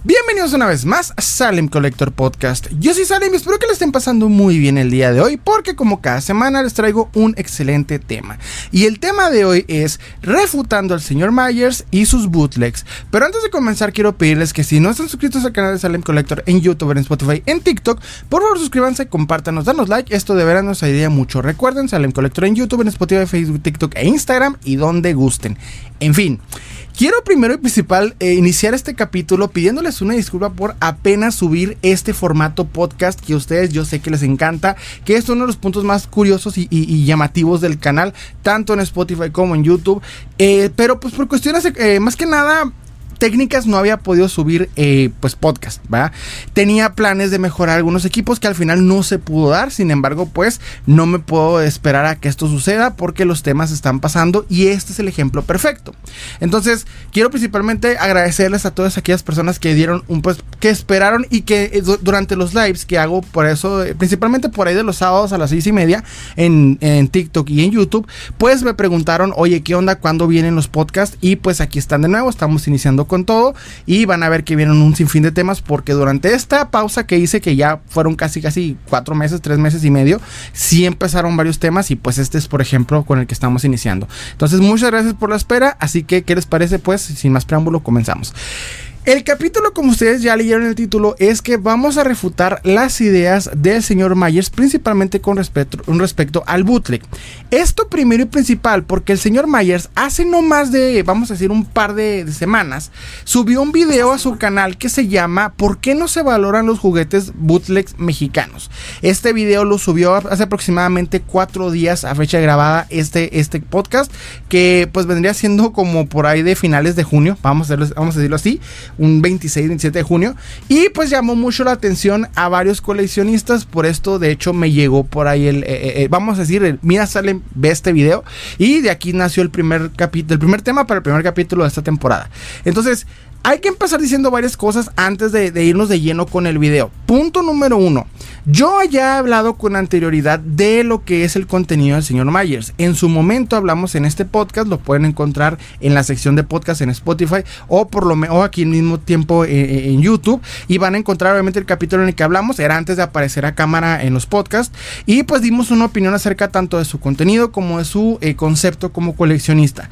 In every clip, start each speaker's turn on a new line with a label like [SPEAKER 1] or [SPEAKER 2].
[SPEAKER 1] Bienvenidos una vez más a Salem Collector Podcast. Yo soy Salem y espero que le estén pasando muy bien el día de hoy, porque como cada semana les traigo un excelente tema. Y el tema de hoy es refutando al señor Myers y sus bootlegs. Pero antes de comenzar quiero pedirles que si no están suscritos al canal de Salem Collector en YouTube, en Spotify, en TikTok, por favor suscríbanse, compártanos, danos like, esto de verdad nos ayudaría mucho. Recuerden, Salem Collector en YouTube, en Spotify, Facebook, TikTok e Instagram y donde gusten. En fin, quiero primero y principal iniciar este capítulo pidiéndoles una disculpa por apenas subir este formato podcast que a ustedes yo sé que les encanta, que es uno de los puntos más curiosos y llamativos del canal, tanto en Spotify como en YouTube, pero pues por cuestiones más que nada técnicas no había podido subir pues podcast, ¿va? Tenía planes de mejorar algunos equipos que al final no se pudo dar. Sin embargo, pues no me puedo esperar a que esto suceda porque los temas están pasando y este es el ejemplo perfecto. Entonces quiero principalmente agradecerles a todas aquellas personas que dieron que esperaron y que durante los lives que hago, por eso principalmente por ahí de los sábados a las 6:30 en TikTok y en YouTube, pues me preguntaron, oye, ¿qué onda? ¿Cuándo vienen los podcasts? Y pues aquí están de nuevo, estamos iniciando con todo y van a ver que vienen un sinfín de temas, porque durante esta pausa que hice, que ya fueron casi 4 meses, 3 meses y medio, sí empezaron varios temas y pues este es por ejemplo con el que estamos iniciando. Entonces muchas gracias por la espera, así que ¿qué les parece? Pues sin más preámbulo comenzamos. El capítulo, como ustedes ya leyeron el título, es que vamos a refutar las ideas del señor Myers, principalmente con respecto al bootleg. Esto primero y principal porque el señor Myers hace no más de, vamos a decir, un par de semanas, subió un video a su canal que se llama ¿Por qué no se valoran los juguetes bootlegs mexicanos? Este video lo subió hace aproximadamente 4 días a fecha grabada este podcast, que pues vendría siendo como por ahí de finales de junio, vamos a decirlo así, un 26-27 de junio, y pues llamó mucho la atención a varios coleccionistas. Por esto de hecho me llegó por ahí vamos a decir, mira Salem, ve este video, y de aquí nació el primer tema para el primer capítulo de esta temporada. Entonces hay que empezar diciendo varias cosas antes de irnos de lleno con el video. Punto número 1. Yo ya he hablado con anterioridad de lo que es el contenido del señor Myers. En su momento hablamos en este podcast, lo pueden encontrar en la sección de podcast en Spotify o aquí al mismo tiempo en YouTube, y van a encontrar obviamente el capítulo en el que hablamos. Era antes de aparecer a cámara en los podcasts, y pues dimos una opinión acerca tanto de su contenido como de su concepto como coleccionista.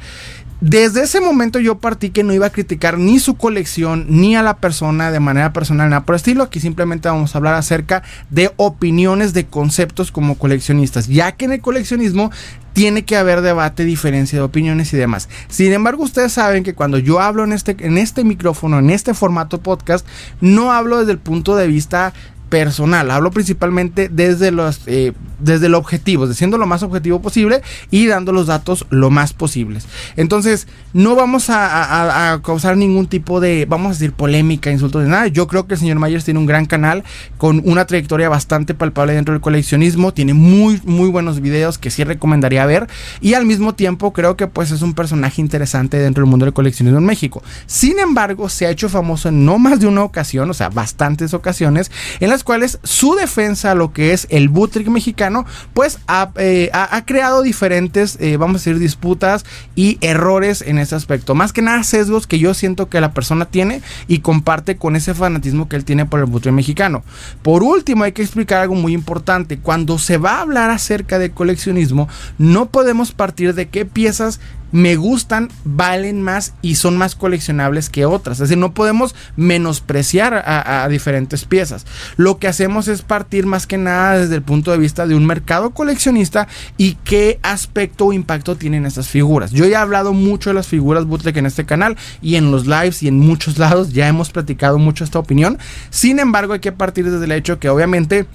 [SPEAKER 1] Desde ese momento yo partí que no iba a criticar ni su colección ni a la persona de manera personal, nada por el estilo. Aquí simplemente vamos a hablar acerca de opiniones, de conceptos como coleccionistas, ya que en el coleccionismo tiene que haber debate, diferencia de opiniones y demás. Sin embargo, ustedes saben que cuando yo hablo en este micrófono, en este formato podcast, no hablo desde el punto de vista personal, hablo principalmente desde el objetivo, siendo lo más objetivo posible y dando los datos lo más posibles. Entonces no vamos a causar ningún tipo de, vamos a decir, polémica, insultos de nada. Yo creo que el señor Myers tiene un gran canal con una trayectoria bastante palpable dentro del coleccionismo, tiene muy muy buenos videos que sí recomendaría ver, y al mismo tiempo creo que pues es un personaje interesante dentro del mundo del coleccionismo en México. Sin embargo, se ha hecho famoso en no más de una ocasión, o sea, bastantes ocasiones, en las cuales su defensa a lo que es el bootleg mexicano pues ha creado diferentes vamos a decir disputas y errores en ese aspecto, más que nada sesgos que yo siento que la persona tiene y comparte con ese fanatismo que él tiene por el bootleg mexicano. Por último, hay que explicar algo muy importante: cuando se va a hablar acerca de coleccionismo, no podemos partir de qué piezas me gustan, valen más y son más coleccionables que otras. Es decir, no podemos menospreciar a diferentes piezas. Lo que hacemos es partir más que nada desde el punto de vista de un mercado coleccionista y qué aspecto o impacto tienen estas figuras. Yo ya he hablado mucho de las figuras bootleg en este canal y en los lives y en muchos lados ya hemos platicado mucho esta opinión. Sin embargo, hay que partir desde el hecho que obviamente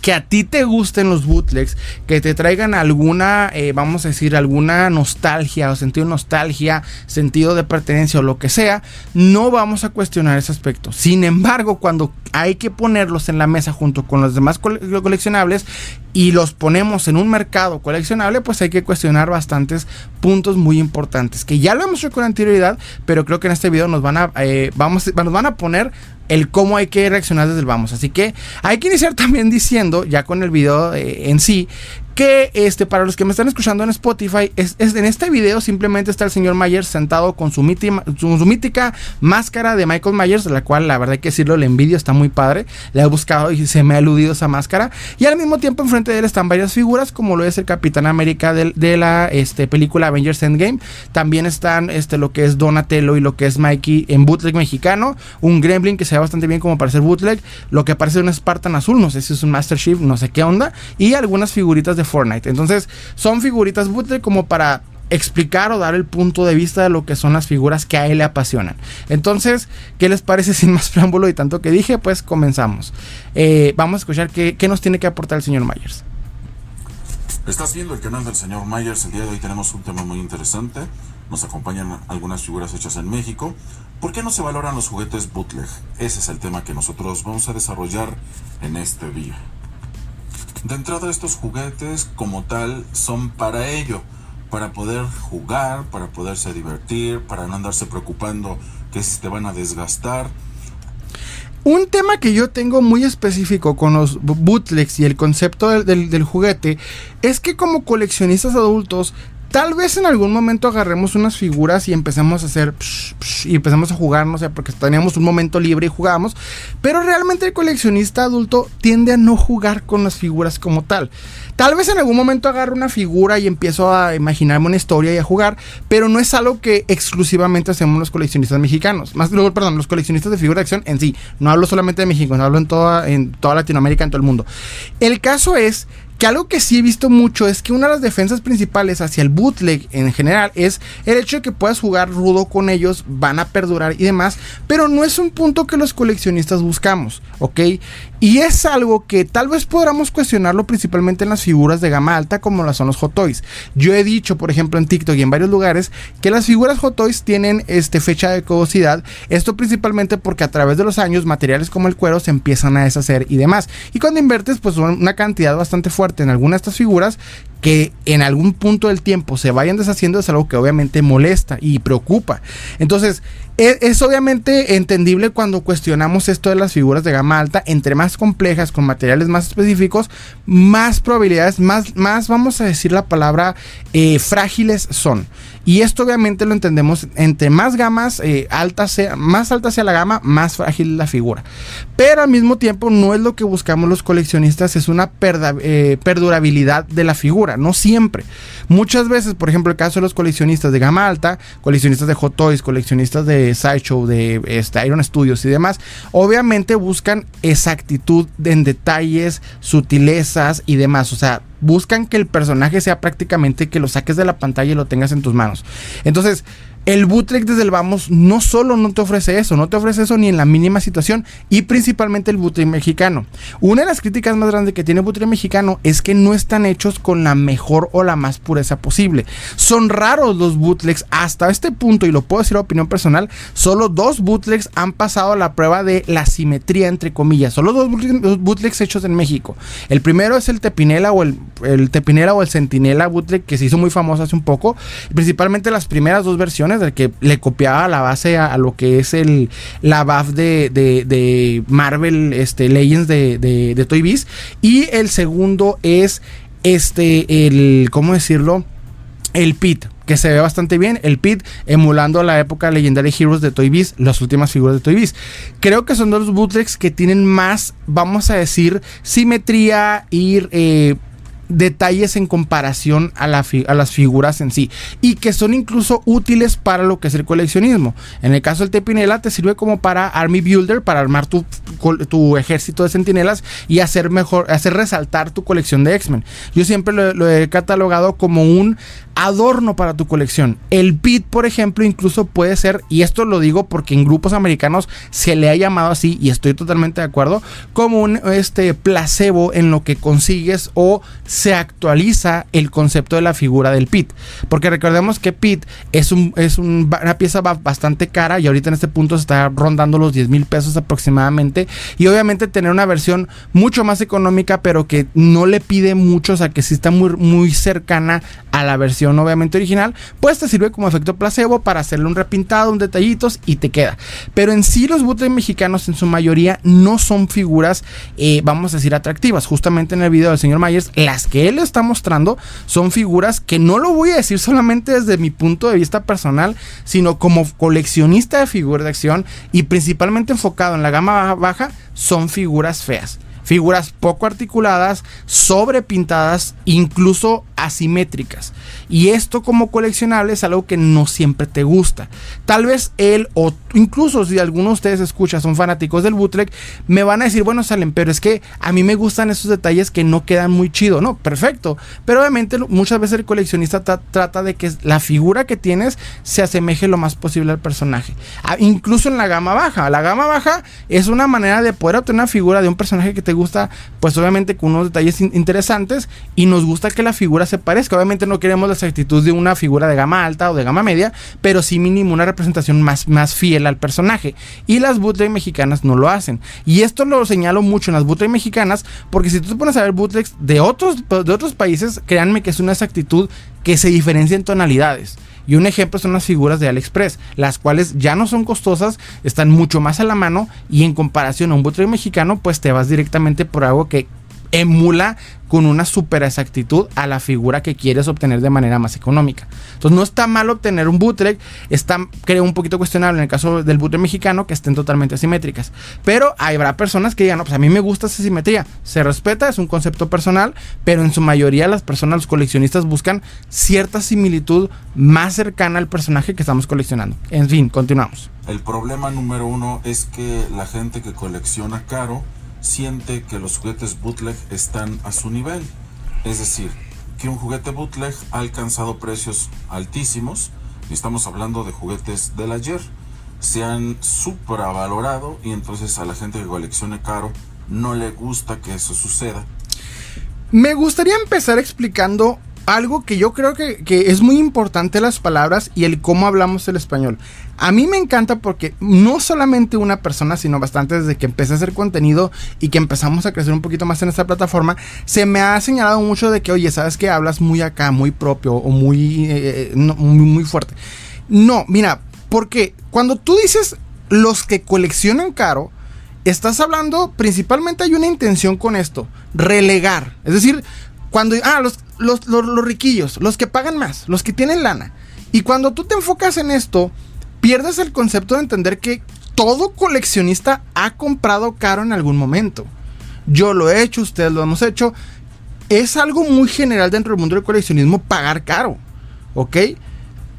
[SPEAKER 1] que a ti te gusten los bootlegs, que te traigan alguna, vamos a decir, alguna nostalgia o sentido de nostalgia, sentido de pertenencia o lo que sea, no vamos a cuestionar ese aspecto. Sin embargo, cuando hay que ponerlos en la mesa junto con los demás coleccionables y los ponemos en un mercado coleccionable, pues hay que cuestionar bastantes puntos muy importantes, que ya lo hemos hecho con anterioridad, pero creo que en este video nos van a poner el cómo hay que reaccionar desde el vamos. Así que hay que iniciar también diciendo, ya con el video en sí, que para los que me están escuchando en Spotify, es en este video simplemente está el señor Myers sentado con su mítica máscara de Michael Myers, la cual la verdad hay que decirlo, le envidio, está muy padre. La he buscado y se me ha eludido esa máscara. Y al mismo tiempo enfrente de él están varias figuras, como lo es el Capitán América de la película Avengers Endgame. También están lo que es Donatello y lo que es Mikey en bootleg mexicano. Un Gremlin que se ve bastante bien como para ser bootleg. Lo que parece un Spartan azul, no sé si es un Master Chief, no sé qué onda. Y algunas figuritas de Fortnite. Entonces son figuritas bootleg como para explicar o dar el punto de vista de lo que son las figuras que a él le apasionan. Entonces, ¿qué les parece? Sin más preámbulo y tanto que dije, pues comenzamos. Vamos a escuchar qué nos tiene que aportar el señor Myers.
[SPEAKER 2] Estás viendo el canal del señor Myers. El día de hoy tenemos un tema muy interesante. Nos acompañan algunas figuras hechas en México. ¿Por qué no se valoran los juguetes bootleg? Ese es el tema que nosotros vamos a desarrollar en este día. De entrada, estos juguetes como tal son para ello, para poder jugar, para poderse divertir, para no andarse preocupando que si te van a desgastar.
[SPEAKER 1] Un tema que yo tengo muy específico con los bootlegs y el concepto del juguete es que como coleccionistas adultos, tal vez en algún momento agarremos unas figuras y empecemos a hacer y empecemos a jugar, no sé, porque teníamos un momento libre y jugamos, pero realmente el coleccionista adulto tiende a no jugar con las figuras como tal. Tal vez en algún momento agarro una figura y empiezo a imaginarme una historia y a jugar, pero no es algo que exclusivamente hacemos los coleccionistas mexicanos. Los coleccionistas de figuras de acción en sí. No hablo solamente de México, no hablo en toda Latinoamérica, en todo el mundo. El caso es que algo que sí he visto mucho es que una de las defensas principales hacia el bootleg en general es el hecho de que puedas jugar rudo con ellos, van a perdurar y demás, pero no es un punto que los coleccionistas buscamos, ¿ok? Y es algo que tal vez podamos cuestionarlo principalmente en las figuras de gama alta como las son los Hot Toys. Yo he dicho, por ejemplo, en TikTok y en varios lugares que las figuras Hot Toys tienen fecha de caducidad. Esto principalmente porque a través de los años materiales como el cuero se empiezan a deshacer y demás. Y cuando inviertes pues una cantidad bastante fuerte en alguna de estas figuras que en algún punto del tiempo se vayan deshaciendo es algo que obviamente molesta y preocupa. Entonces es obviamente entendible cuando cuestionamos esto de las figuras de gama alta. Entre más complejas, con materiales más específicos, más probabilidades, más vamos a decir la palabra frágiles son. Y esto obviamente lo entendemos, entre más gamas más alta sea la gama, más frágil la figura. Pero al mismo tiempo no es lo que buscamos los coleccionistas, es una perdurabilidad de la figura, no siempre. Muchas veces, por ejemplo, el caso de los coleccionistas de gama alta, coleccionistas de Hot Toys, coleccionistas de Sideshow, de Iron Studios y demás, obviamente buscan exactitud en detalles, sutilezas y demás, o sea, buscan que el personaje sea prácticamente que lo saques de la pantalla y lo tengas en tus manos. Entonces, el bootleg desde el vamos no solo no te ofrece eso ni en la mínima situación, y principalmente el bootleg mexicano. Una de las críticas más grandes que tiene el bootleg mexicano es que no están hechos con la mejor o la más pureza posible. Son raros los bootlegs hasta este punto, y lo puedo decir a opinión personal, solo 2 bootlegs han pasado la prueba de la simetría entre comillas. Solo 2 bootlegs hechos en México. El primero es el Tepinela o el Tepinela o el Centinela bootleg, que se hizo muy famoso hace un poco, principalmente las primeras 2 versiones, del que le copiaba la base a lo que es la BAF de Marvel Legends de Toy Biz. Y el segundo es ¿cómo decirlo? El Pit, que se ve bastante bien. El Pit emulando la época Legendary Heroes de Toy Biz, las últimas figuras de Toy Biz. Creo que son 2 bootlegs que tienen más, vamos a decir, simetría y detalles en comparación a las figuras en sí, y que son incluso útiles para lo que es el coleccionismo. En el caso del Tepinela te sirve como para Army Builder, para armar tu ejército de centinelas y hacer resaltar tu colección de X-Men. Yo siempre lo he catalogado como un adorno para tu colección. El Pit, por ejemplo, incluso puede ser, y esto lo digo porque en grupos americanos se le ha llamado así, y estoy totalmente de acuerdo, como un placebo en lo que consigues o se actualiza el concepto de la figura del Pit. Porque recordemos que Pit es una pieza bastante cara, y ahorita en este punto se está rondando los 10,000 pesos aproximadamente, y obviamente tener una versión mucho más económica, pero que no le pide mucho, o sea que sí está muy, muy cercana a la versión versión obviamente original, pues te sirve como efecto placebo para hacerle un repintado, un detallitos y te queda. Pero en sí los bootleg mexicanos en su mayoría no son figuras, vamos a decir, atractivas. Justamente en el video del señor Myers, las que él está mostrando son figuras que no lo voy a decir solamente desde mi punto de vista personal, sino como coleccionista de figuras de acción y principalmente enfocado en la gama baja, son figuras feas. Figuras poco articuladas, sobrepintadas, incluso asimétricas. Y esto como coleccionable es algo que no siempre te gusta. Tal vez él o incluso si alguno de ustedes escucha, son fanáticos del bootleg, me van a decir, bueno, Salem, pero es que a mí me gustan esos detalles que no quedan muy chido. No, perfecto. Pero obviamente muchas veces el coleccionista trata de que la figura que tienes se asemeje lo más posible al personaje. Incluso en la gama baja. La gama baja es una manera de poder obtener una figura de un personaje que te gusta, pues obviamente con unos detalles interesantes, y nos gusta que la figura se parezca. Obviamente no queremos la exactitud de una figura de gama alta o de gama media, pero sí mínimo una representación más fiel al personaje, y las bootleg mexicanas no lo hacen. Y esto lo señalo mucho en las bootleg mexicanas, porque si tú te pones a ver bootlegs de otros países, créanme que es una exactitud que se diferencia en tonalidades. Y un ejemplo son las figuras de AliExpress, las cuales ya no son costosas, están mucho más a la mano, y en comparación a un bootleg mexicano, pues te vas directamente por algo que emula con una super exactitud a la figura que quieres obtener de manera más económica. Entonces no está mal obtener un bootleg, está, creo, un poquito cuestionable en el caso del bootleg mexicano que estén totalmente asimétricas, pero habrá personas que digan, no, pues a mí me gusta esa simetría, se respeta, es un concepto personal, pero en su mayoría las personas, los coleccionistas, buscan cierta similitud más cercana al personaje que estamos coleccionando. En fin, continuamos.
[SPEAKER 2] El problema número uno es que la gente que colecciona caro siente que los juguetes bootleg están a su nivel. Es decir, que un juguete bootleg ha alcanzado precios altísimos, y estamos hablando de juguetes del ayer. Se han supravalorado, y entonces a la gente que colecciona caro no le gusta que eso suceda.
[SPEAKER 1] Me gustaría empezar explicando algo que yo creo que es muy importante, las palabras y el cómo hablamos el español. A mí me encanta porque no solamente una persona, sino bastante, desde que empecé a hacer contenido y que empezamos a crecer un poquito más en esta plataforma, se me ha señalado mucho de que, oye, ¿sabes qué? Hablas muy acá, muy propio o muy fuerte. No, mira, porque cuando tú dices los que coleccionan caro, estás hablando, principalmente hay una intención con esto, relegar. Es decir, cuando los riquillos, los que pagan más, los que tienen lana. Y cuando tú te enfocas en esto, pierdes el concepto de entender que todo coleccionista ha comprado caro en algún momento. Yo lo he hecho, ustedes lo hemos hecho. Es algo muy general dentro del mundo del coleccionismo pagar caro, ¿ok?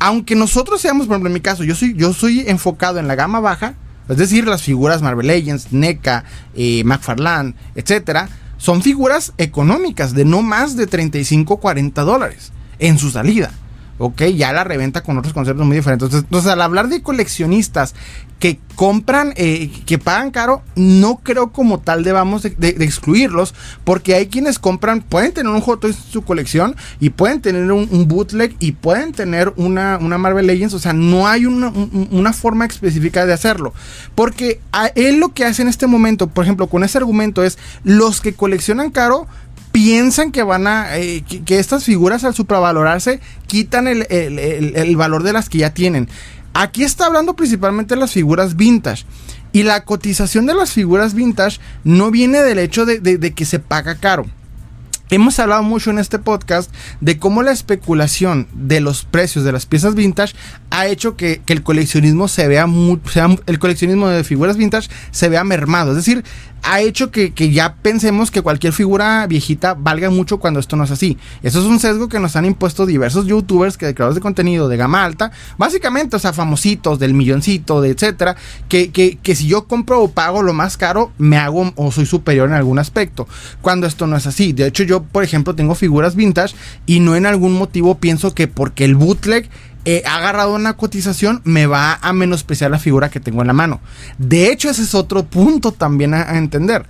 [SPEAKER 1] Aunque nosotros seamos, por ejemplo, en mi caso, yo soy enfocado en la gama baja, es decir, las figuras Marvel Legends, NECA, McFarlane, etcétera. Son figuras económicas de no más de $35-40 en su salida. Ok, ya la reventa con otros conceptos muy diferentes. Entonces al hablar de coleccionistas que compran, que pagan caro, no creo como tal debamos de excluirlos, porque hay quienes compran, pueden tener un Hot Toys en su colección, y pueden tener un bootleg, y pueden tener una Marvel Legends. O sea, no hay una forma específica de hacerlo, porque él lo que hace en este momento, por ejemplo, con ese argumento es, los que coleccionan caro piensan que van a que estas figuras, al supravalorarse, quitan el valor de las que ya tienen. Aquí está hablando principalmente de las figuras vintage, y la cotización de las figuras vintage no viene del hecho de que se paga caro. Hemos hablado mucho en este podcast de cómo la especulación de los precios de las piezas vintage ha hecho que el coleccionismo el coleccionismo de figuras vintage se vea mermado. Es decir, ha hecho que ya pensemos que cualquier figura viejita valga mucho, cuando esto no es así. Eso es un sesgo que nos han impuesto diversos youtubers, creadores de contenido de gama alta, básicamente, o sea, famositos del milloncito, de etcétera, que si yo compro o pago lo más caro, me hago o soy superior en algún aspecto, cuando esto no es así. De hecho, yo, por ejemplo, tengo figuras vintage y no en algún motivo pienso que porque el bootleg ha agarrado una cotización me va a menospreciar la figura que tengo en la mano. De hecho, ese es otro punto también a entender.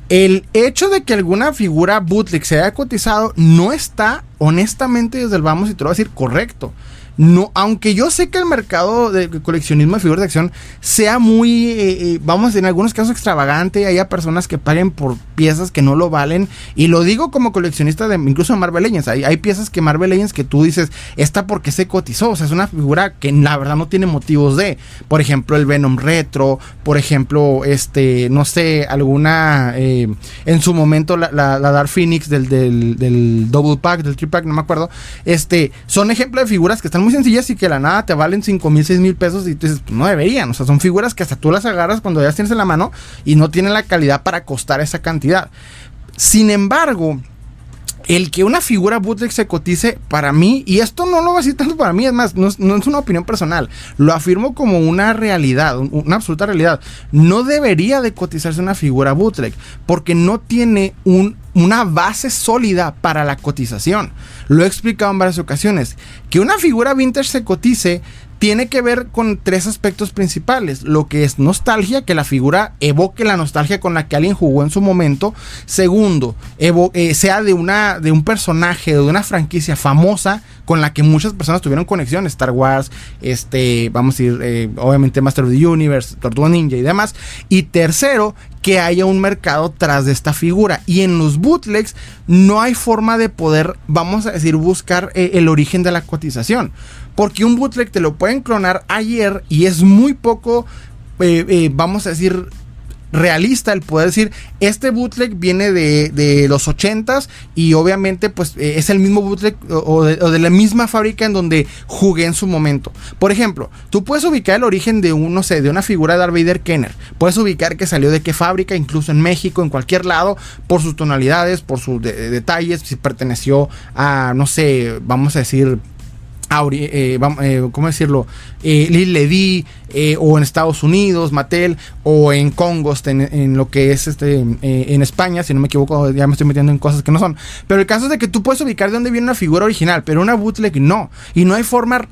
[SPEAKER 1] El hecho de que alguna figura bootleg se haya cotizado no está, honestamente, desde el vamos, y te lo voy a decir, correcto. no, aunque yo sé que el mercado de coleccionismo de figuras de acción sea muy, vamos, en algunos casos extravagante, haya personas que paguen por piezas que no lo valen, y lo digo como coleccionista de incluso de Marvel Legends, hay piezas que Marvel Legends que tú dices, esta porque se cotizó, o sea, es una figura que la verdad no tiene motivos de, por ejemplo, el Venom Retro, por ejemplo, no sé, alguna, en su momento la Dark Phoenix del Double Pack, del Triple Pack, no me acuerdo, son ejemplos de figuras que están muy sencillas y que de la nada te valen 5,000, 6,000 pesos y tú dices, pues no deberían, o sea, son figuras que hasta tú las agarras cuando ya las tienes en la mano y no tienen la calidad para costar esa cantidad. Sin embargo, el que una figura bootleg se cotice, para mí, y esto no lo va a decir tanto para mí, es más, no es una opinión personal, lo afirmo como una realidad, una absoluta realidad. No debería de cotizarse una figura bootleg, porque no tiene una base sólida para la cotización. Lo he explicado en varias ocasiones. Que una figura vintage se cotice tiene que ver con 3 aspectos principales. Lo que es nostalgia, que la figura evoque la nostalgia con la que alguien jugó en su momento. Segundo, sea de un personaje, de una franquicia famosa con la que muchas personas tuvieron conexión. Star Wars, vamos a ir, obviamente Master of the Universe, Tortuga Ninja y demás. Y tercero, que haya un mercado tras de esta figura. Y en los bootlegs no hay forma de poder, vamos a decir, buscar el origen de la cotización. Porque un bootleg te lo pueden clonar ayer y es muy poco, vamos a decir, realista el poder decir, este bootleg viene de los 80s y obviamente pues es el mismo bootleg o de la misma fábrica en donde jugué en su momento. Por ejemplo, tú puedes ubicar el origen de de una figura de Darth Vader Kenner. Puedes ubicar que salió de qué fábrica, incluso en México, en cualquier lado, por sus tonalidades, por sus detalles, si perteneció a, no sé, vamos a decir, ¿cómo decirlo? Lil Ledy, o en Estados Unidos, Mattel, o en Congo, en lo que es en España, si no me equivoco, ya me estoy metiendo en cosas que no son. Pero el caso es de que tú puedes ubicar de dónde viene una figura original, pero una bootleg no. Y no hay forma,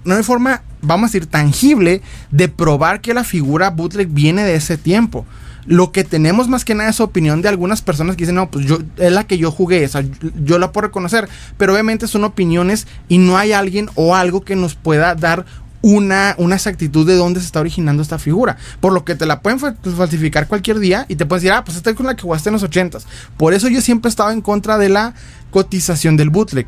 [SPEAKER 1] vamos a decir, tangible de probar que la figura bootleg viene de ese tiempo. Lo que tenemos más que nada es opinión de algunas personas que dicen, no, pues es la que yo jugué, o sea, yo la puedo reconocer, pero obviamente son opiniones y no hay alguien o algo que nos pueda dar una exactitud de dónde se está originando esta figura. Por lo que te la pueden falsificar cualquier día y te pueden decir, pues esta es con la que jugaste en los 80s. Por eso yo siempre he estado en contra de la cotización del bootleg,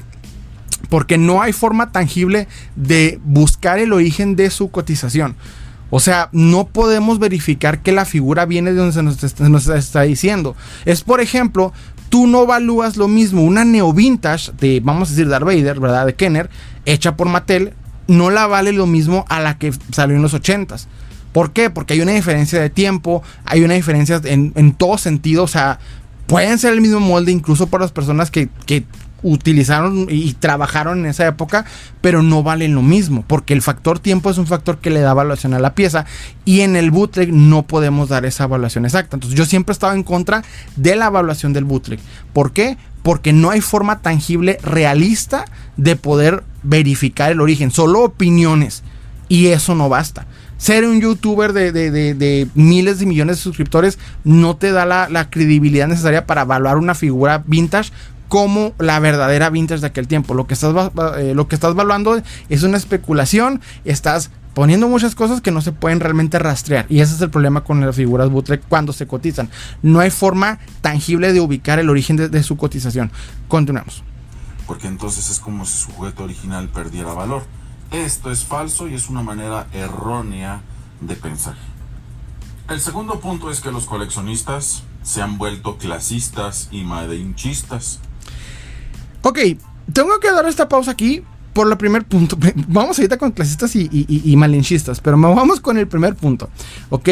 [SPEAKER 1] porque no hay forma tangible de buscar el origen de su cotización. O sea, no podemos verificar que la figura viene de donde se nos está diciendo. Es, por ejemplo, tú no evalúas lo mismo una neo vintage de, vamos a decir, Darth Vader, ¿verdad? De Kenner, hecha por Mattel, no la vale lo mismo a la que salió en los 80s. ¿Por qué? Porque hay una diferencia de tiempo, hay una diferencia en todo sentido. O sea, pueden ser el mismo molde incluso por las personas que utilizaron y trabajaron en esa época, pero no valen lo mismo, porque el factor tiempo es un factor que le da evaluación a la pieza, y en el bootleg no podemos dar esa evaluación exacta. Entonces yo siempre he estado en contra de la evaluación del bootleg. ¿Por qué? Porque no hay forma tangible, realista, de poder verificar el origen, solo opiniones, y eso no basta. Ser un youtuber de miles de millones de suscriptores no te da la credibilidad necesaria para evaluar una figura vintage como la verdadera vintage de aquel tiempo. Lo que estás evaluando es una especulación, estás poniendo muchas cosas que no se pueden realmente rastrear, y ese es el problema con las figuras bootleg cuando se cotizan. No hay forma tangible de ubicar el origen de su cotización. Continuamos.
[SPEAKER 2] Porque entonces es como si su juguete original perdiera valor. Esto es falso y es una manera errónea de pensar. El segundo punto es que los coleccionistas se han vuelto clasistas y madinchistas.
[SPEAKER 1] Ok, tengo que dar esta pausa aquí por el primer punto. Vamos ahorita con clasistas y malinchistas, pero vamos con el primer punto. Ok,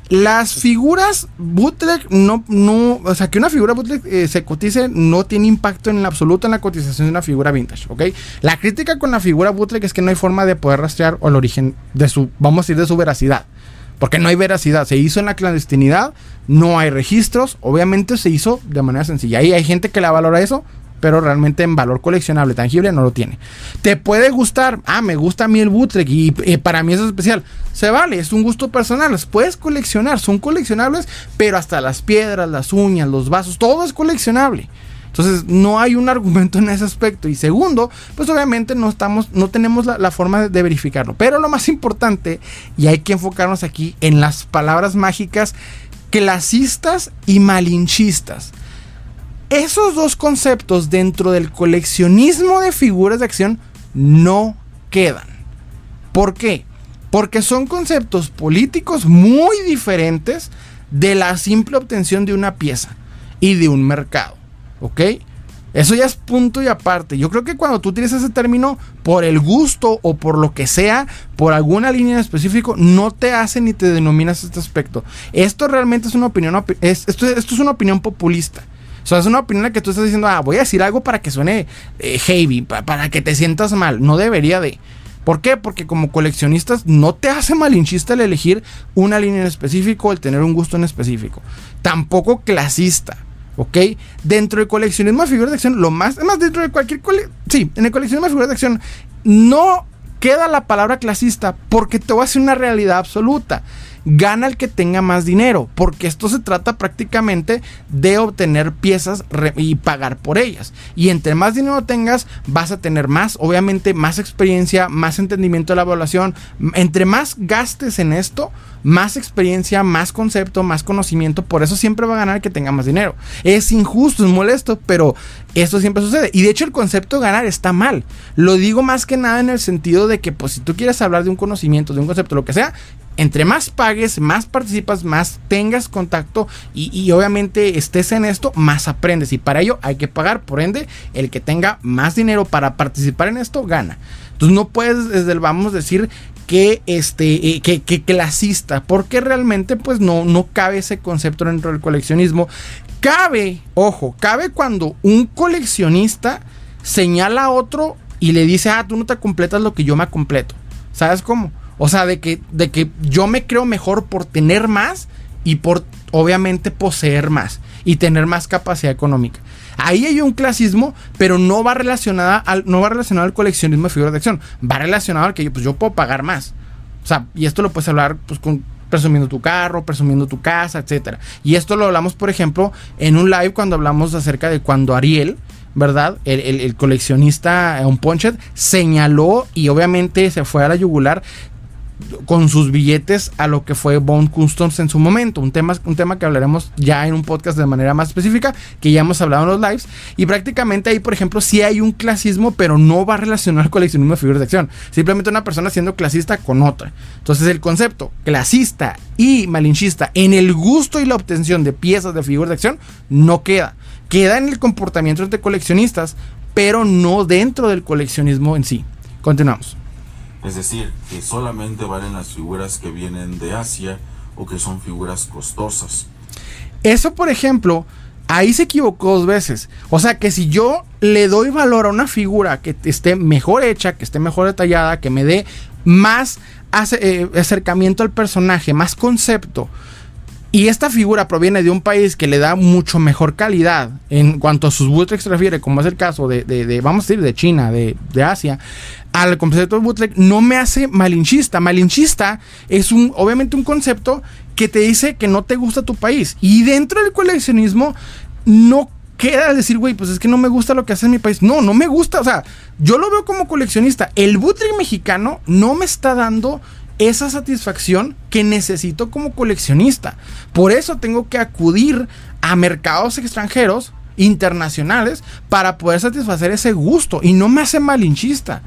[SPEAKER 1] las figuras bootleg o sea, que una figura bootleg se cotice no tiene impacto en absoluto en la cotización de una figura vintage. Ok, la crítica con la figura bootleg es que no hay forma de poder rastrear el origen de su, vamos a decir, de su veracidad. Porque no hay veracidad, se hizo en la clandestinidad, no hay registros, obviamente se hizo de manera sencilla. Ahí hay gente que la valora eso, pero realmente en valor coleccionable, tangible, no lo tiene. Te puede gustar, me gusta a mí el bootleg y para mí eso es especial. Se vale, es un gusto personal, las puedes coleccionar, son coleccionables, pero hasta las piedras, las uñas, los vasos, todo es coleccionable. Entonces no hay un argumento en ese aspecto. Y segundo, pues obviamente no tenemos la forma de verificarlo. Pero lo más importante, y hay que enfocarnos aquí en las palabras mágicas, clasistas y malinchistas. Esos dos conceptos dentro del coleccionismo de figuras de acción no quedan. ¿Por qué? Porque son conceptos políticos muy diferentes de la simple obtención de una pieza y de un mercado. ¿Ok? Eso ya es punto y aparte. Yo creo que cuando tú tienes ese término por el gusto o por lo que sea, por alguna línea en específico, no te hace ni te denominas este aspecto. Esto realmente es una opinión, esto es una opinión populista. O sea, es una opinión en la que tú estás diciendo, voy a decir algo para que suene heavy, para que te sientas mal. No debería de. ¿Por qué? Porque como coleccionistas no te hace malinchista el elegir una línea en específico, el tener un gusto en específico. Tampoco clasista, ¿ok? Dentro del coleccionismo de figuras de acción, dentro de cualquier en el coleccionismo de figuras de acción, no queda la palabra clasista porque te voy a hacer una realidad absoluta. Gana el que tenga más dinero, porque esto se trata prácticamente de obtener piezas y pagar por ellas. Y entre más dinero tengas, vas a tener más, obviamente, más experiencia, más entendimiento de la evaluación. Entre más gastes en esto, más experiencia, más concepto, más conocimiento. Por eso siempre va a ganar el que tenga más dinero. Es injusto, es molesto, pero esto siempre sucede. Y de hecho el concepto de ganar está mal. Lo digo más que nada en el sentido de que, pues, si tú quieres hablar de un conocimiento, de un concepto, lo que sea, entre más pagues, más participas, más tengas contacto y obviamente estés en esto, más aprendes. Y para ello hay que pagar. Por ende, el que tenga más dinero para participar en esto, gana. Entonces no puedes desde el vamos decir que clasista, porque realmente pues no cabe ese concepto dentro del coleccionismo. Cabe cuando un coleccionista señala a otro y le dice, tú no te completas lo que yo me completo. ¿Sabes cómo? O sea, de que yo me creo mejor por tener más y por obviamente poseer más y tener más capacidad económica. Ahí hay un clasismo, pero no va relacionado al coleccionismo de figuras de acción. Va relacionado al que yo puedo pagar más. O sea, y esto lo puedes hablar pues presumiendo tu carro, presumiendo tu casa, etcétera. Y esto lo hablamos, por ejemplo, en un live cuando hablamos acerca de cuando Ariel, ¿verdad? El coleccionista Unpunched señaló y obviamente se fue a la yugular con sus billetes a lo que fue Bone Customs en su momento, un tema que hablaremos ya en un podcast de manera más específica, que ya hemos hablado en los lives. Y prácticamente ahí, por ejemplo, sí hay un clasismo, pero no va a relacionar coleccionismo de figuras de acción, simplemente una persona siendo clasista con otra. Entonces el concepto clasista y malinchista en el gusto y la obtención de piezas de figuras de acción no queda en el comportamiento entre coleccionistas, pero no dentro del coleccionismo en sí. Continuamos.
[SPEAKER 2] Es decir, que solamente valen las figuras que vienen de Asia o que son figuras costosas.
[SPEAKER 1] Eso, por ejemplo, ahí se equivocó 2 veces. O sea, que si yo le doy valor a una figura que esté mejor hecha, que esté mejor detallada, que me dé más acercamiento al personaje, más concepto, y esta figura proviene de un país que le da mucho mejor calidad en cuanto a sus bootlegs se refiere, como es el caso de vamos a decir, de China, de Asia, al concepto de bootleg, no me hace malinchista. Malinchista es obviamente un concepto que te dice que no te gusta tu país. Y dentro del coleccionismo no queda decir, güey, pues es que no me gusta lo que hace en mi país. No me gusta. O sea, yo lo veo como coleccionista. El bootleg mexicano no me está dando esa satisfacción que necesito como coleccionista. Por eso tengo que acudir a mercados extranjeros, internacionales, para poder satisfacer ese gusto. Y no me hace malinchista.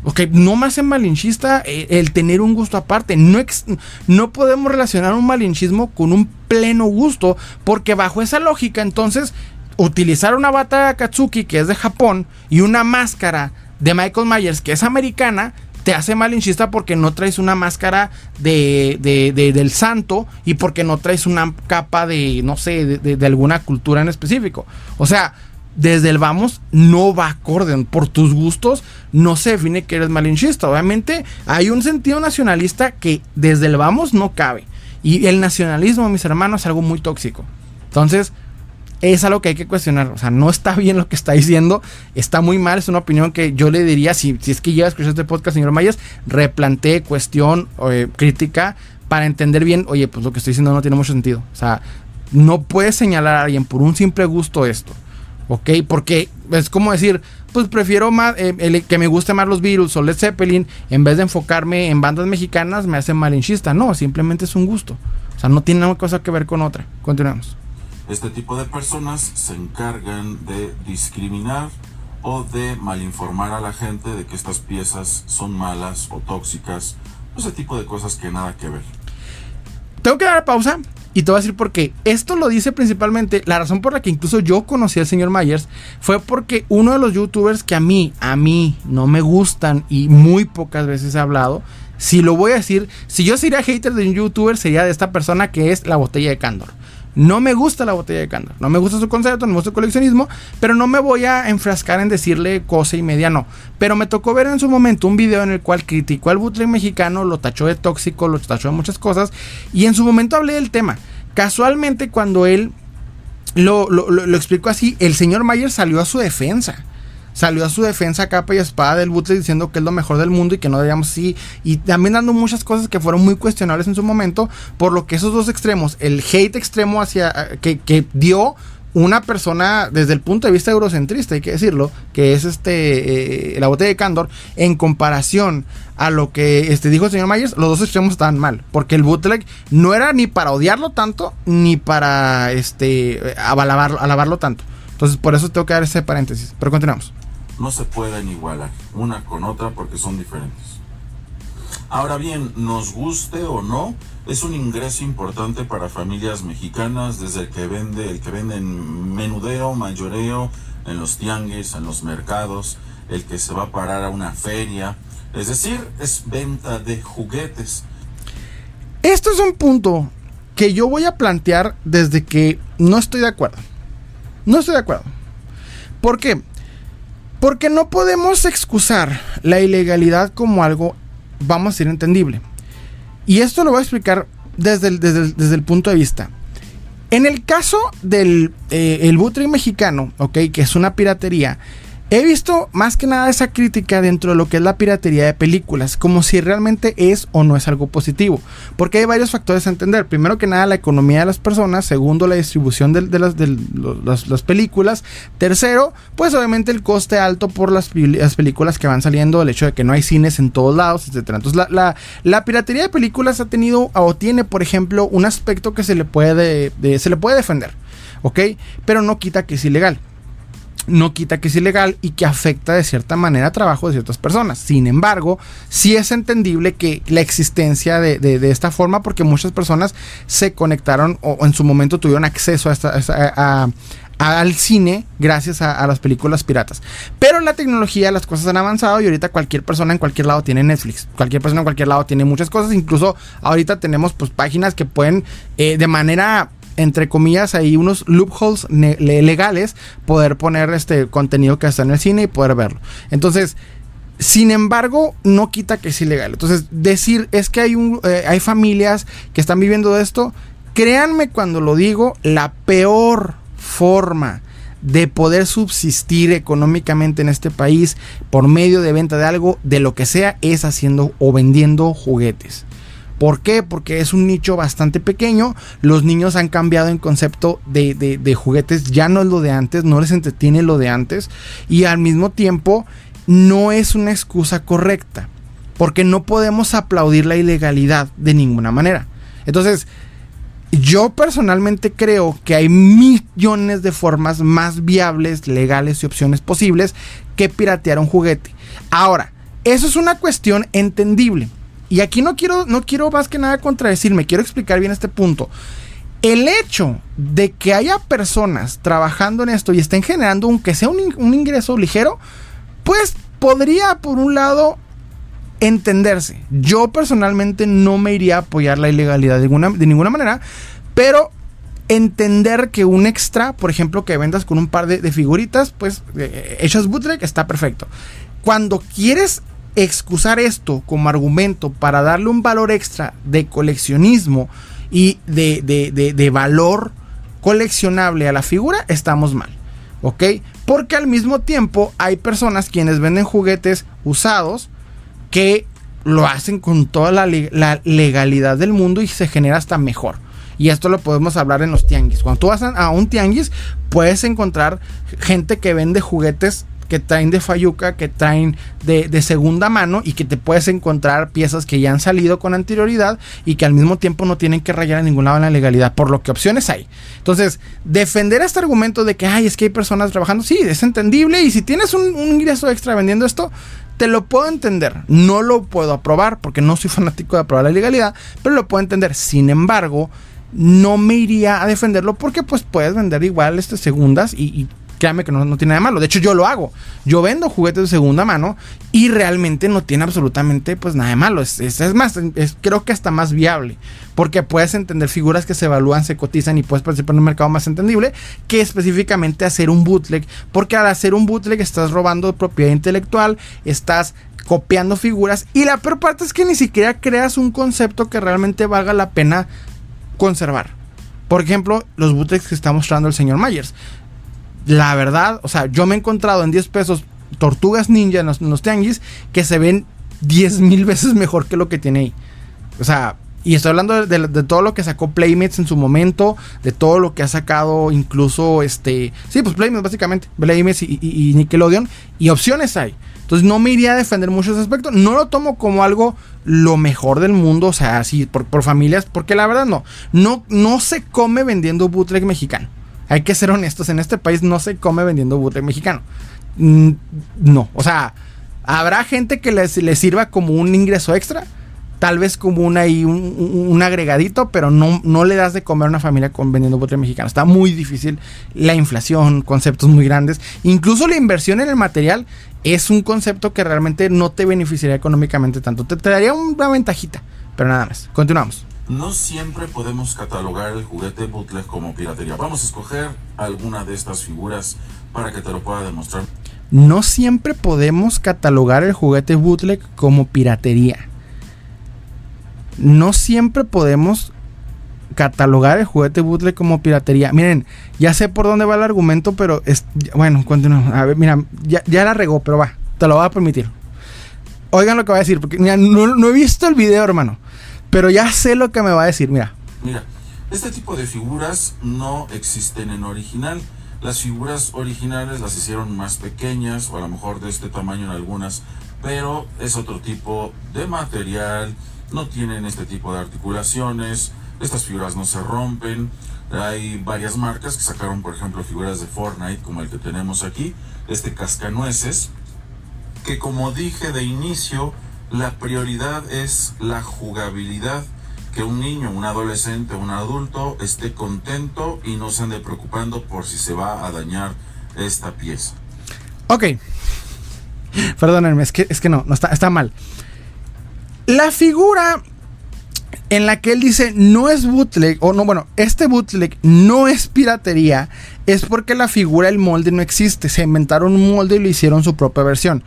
[SPEAKER 1] Ok, no me hace malinchista el tener un gusto aparte. No podemos relacionar un malinchismo con un pleno gusto, porque bajo esa lógica, entonces, utilizar una bata de Akatsuki, que es de Japón, y una máscara de Michael Myers, que es americana, te hace malinchista porque no traes una máscara del santo y porque no traes una capa de alguna cultura en específico. O sea, desde el vamos no va acorde. Por tus gustos no se define que eres malinchista. Obviamente hay un sentido nacionalista que desde el vamos no cabe. Y el nacionalismo, mis hermanos, es algo muy tóxico. Entonces, es algo que hay que cuestionar. O sea, no está bien lo que está diciendo. Está muy mal. Es una opinión que yo le diría, si es que llegas a escuchar este podcast, señor Mayas, replantee, cuestión, crítica, para entender bien, oye, pues lo que estoy diciendo no tiene mucho sentido. O sea, no puedes señalar a alguien por un simple gusto esto. ¿ok? Porque es como decir, pues prefiero más que me guste más los Beatles o Led Zeppelin, en vez de enfocarme en bandas mexicanas, me hace malinchista. No, simplemente es un gusto. O sea, no tiene una cosa que ver con otra. Continuemos.
[SPEAKER 2] Este tipo de personas se encargan de discriminar o de malinformar a la gente de que estas piezas son malas o tóxicas, ese tipo de cosas que nada que ver.
[SPEAKER 1] Tengo que dar pausa y te voy a decir por qué. Esto lo dice principalmente, la razón por la que incluso yo conocí al señor Myers fue porque uno de los youtubers que a mí no me gustan y muy pocas veces he hablado, si lo voy a decir, si yo sería hater de un youtuber, sería de esta persona que es La Botella de Candor. No me gusta La Botella de Candor, no me gusta su concepto, no me gusta su coleccionismo, pero no me voy a enfrascar en decirle cosa y media, no. Pero me tocó ver en su momento un video en el cual criticó al bootleg mexicano, lo tachó de tóxico, lo tachó de muchas cosas, y en su momento hablé del tema. Casualmente, cuando él lo explicó así, el señor Myers salió a su defensa. Salió a su defensa capa y espada del bootleg diciendo que es lo mejor del mundo y que no deberíamos así, y también dando muchas cosas que fueron muy cuestionables en su momento, por lo que esos dos extremos, el hate extremo hacia que dio una persona desde el punto de vista eurocentrista, hay que decirlo, que es La Botella de Candor, en comparación a lo que dijo el señor Myers, los dos extremos estaban mal, porque el bootleg no era ni para odiarlo tanto, ni para alabarlo tanto. Entonces por eso tengo que dar ese paréntesis, pero continuamos.
[SPEAKER 2] No se pueden igualar una con otra porque son diferentes. Ahora bien, nos guste o no, es un ingreso importante para familias mexicanas, desde el que vende en menudeo, mayoreo, en los tianguis, en los mercados, el que se va a parar a una feria, es decir, es venta de juguetes.
[SPEAKER 1] Esto es un punto que yo voy a plantear desde que no estoy de acuerdo. No estoy de acuerdo. ¿Por qué? Porque no podemos excusar la ilegalidad como algo, vamos a decir, entendible. Y esto lo voy a explicar desde el punto de vista. En el caso del el bootleg mexicano, ¿ok? Que es una piratería, he visto más que nada esa crítica dentro de lo que es la piratería de películas, como si realmente es o no es algo positivo, porque hay varios factores a entender. Primero que nada, la economía de las personas. Segundo, la distribución de las películas. Tercero, pues obviamente el coste alto por las películas que van saliendo, el hecho de que no hay cines en todos lados, etcétera. Entonces la piratería de películas ha tenido o tiene, por ejemplo, un aspecto que se le puede defender, ¿ok? Pero no quita que es ilegal. No quita que es ilegal y que afecta de cierta manera el trabajo de ciertas personas. Sin embargo, sí es entendible que la existencia de esta forma, porque muchas personas se conectaron o en su momento tuvieron acceso al cine gracias a las películas piratas. Pero en la tecnología las cosas han avanzado y ahorita cualquier persona en cualquier lado tiene Netflix. Cualquier persona en cualquier lado tiene muchas cosas. Incluso ahorita tenemos pues páginas que pueden de manera, entre comillas, hay unos loopholes legales, poder poner contenido que está en el cine y poder verlo. Entonces, sin embargo, no quita que es ilegal. Entonces, decir es que hay familias que están viviendo de esto, créanme cuando lo digo, la peor forma de poder subsistir económicamente en este país por medio de venta de algo, de lo que sea, es haciendo o vendiendo juguetes. ¿Por qué? Porque es un nicho bastante pequeño. Los niños han cambiado en concepto de juguetes. Ya no es lo de antes, no les entretiene lo de antes. Y al mismo tiempo no es una excusa correcta, porque no podemos aplaudir la ilegalidad de ninguna manera. Entonces, yo personalmente creo que hay millones de formas más viables, legales y opciones posibles que piratear un juguete. Ahora, eso es una cuestión entendible. Y aquí no quiero más que nada contradecirme, quiero explicar bien este punto. El hecho de que haya personas trabajando en esto y estén generando, aunque sea un ingreso ligero, pues podría, por un lado, entenderse. Yo personalmente no me iría a apoyar la ilegalidad de ninguna manera, pero entender que un extra, por ejemplo, que vendas con un par de figuritas, pues hechas bootleg, está perfecto. Cuando quieres excusar esto como argumento para darle un valor extra de coleccionismo y de valor coleccionable a la figura, estamos mal, ¿ok? Porque al mismo tiempo hay personas quienes venden juguetes usados que lo hacen con toda la legalidad del mundo y se genera hasta mejor. Y esto lo podemos hablar en los tianguis. Cuando tú vas a un tianguis, puedes encontrar gente que vende juguetes que traen de fayuca, que traen de segunda mano, y que te puedes encontrar piezas que ya han salido con anterioridad y que al mismo tiempo no tienen que rayar a ningún lado en la legalidad, por lo que opciones hay. Entonces, defender este argumento de que es que hay personas trabajando, sí, es entendible, y si tienes un ingreso extra vendiendo esto, te lo puedo entender. No lo puedo aprobar porque no soy fanático de aprobar la ilegalidad, pero lo puedo entender. Sin embargo, no me iría a defenderlo porque pues puedes vender igual segundas y créame que no tiene nada de malo. De hecho, yo lo hago. Yo vendo juguetes de segunda mano y realmente no tiene absolutamente pues nada de malo. Es más, creo que hasta más viable. Porque puedes entender figuras que se evalúan, se cotizan y puedes participar en un mercado más entendible que específicamente hacer un bootleg. Porque al hacer un bootleg estás robando propiedad intelectual, estás copiando figuras, y la peor parte es que ni siquiera creas un concepto que realmente valga la pena conservar. Por ejemplo, los bootlegs que está mostrando el señor Myers. La verdad, o sea, yo me he encontrado en 10 pesos tortugas ninja en los tianguis que se ven 10,000 veces mejor que lo que tiene ahí. O sea, y estoy hablando de todo lo que sacó Playmates en su momento, de todo lo que ha sacado incluso sí, pues Playmates básicamente, Playmates y Nickelodeon, y opciones hay. Entonces no me iría a defender mucho ese aspecto. No lo tomo como algo lo mejor del mundo, o sea, así por familias, porque la verdad no se come vendiendo bootleg mexicano. Hay que ser honestos, en este país no se come vendiendo bootleg mexicano. No, o sea, habrá gente que le sirva como un ingreso extra, tal vez como un agregadito, pero no le das de comer a una familia vendiendo bootleg mexicano. Está muy difícil, la inflación, conceptos muy grandes, incluso la inversión en el material es un concepto que realmente no te beneficiaría económicamente tanto, te daría una ventajita, pero nada más. Continuamos.
[SPEAKER 2] No siempre podemos catalogar el juguete bootleg como piratería. Vamos a escoger alguna de estas figuras para que te lo pueda demostrar.
[SPEAKER 1] No siempre podemos catalogar el juguete bootleg como piratería. No siempre podemos catalogar el juguete bootleg como piratería. Miren, ya sé por dónde va el argumento, pero bueno, continuamos. A ver, mira, ya la regó, pero va, te lo voy a permitir. Oigan lo que va a decir, porque mira, no he visto el video, hermano, pero ya sé lo que me va a decir, mira.
[SPEAKER 2] Mira, este tipo de figuras no existen en original. Las figuras originales las hicieron más pequeñas, o a lo mejor de este tamaño en algunas, pero es otro tipo de material, no tienen este tipo de articulaciones, estas figuras no se rompen. Hay varias marcas que sacaron, por ejemplo, figuras de Fortnite, como el que tenemos aquí, este cascanueces, que como dije de inicio, la prioridad es la jugabilidad, que un niño, un adolescente, un adulto esté contento y no se ande preocupando por si se va a dañar esta pieza.
[SPEAKER 1] Ok, perdónenme, es que no está mal. La figura en la que él dice no es bootleg, o no, bueno, este bootleg no es piratería, es porque la figura, el molde no existe, se inventaron un molde y lo hicieron su propia versión.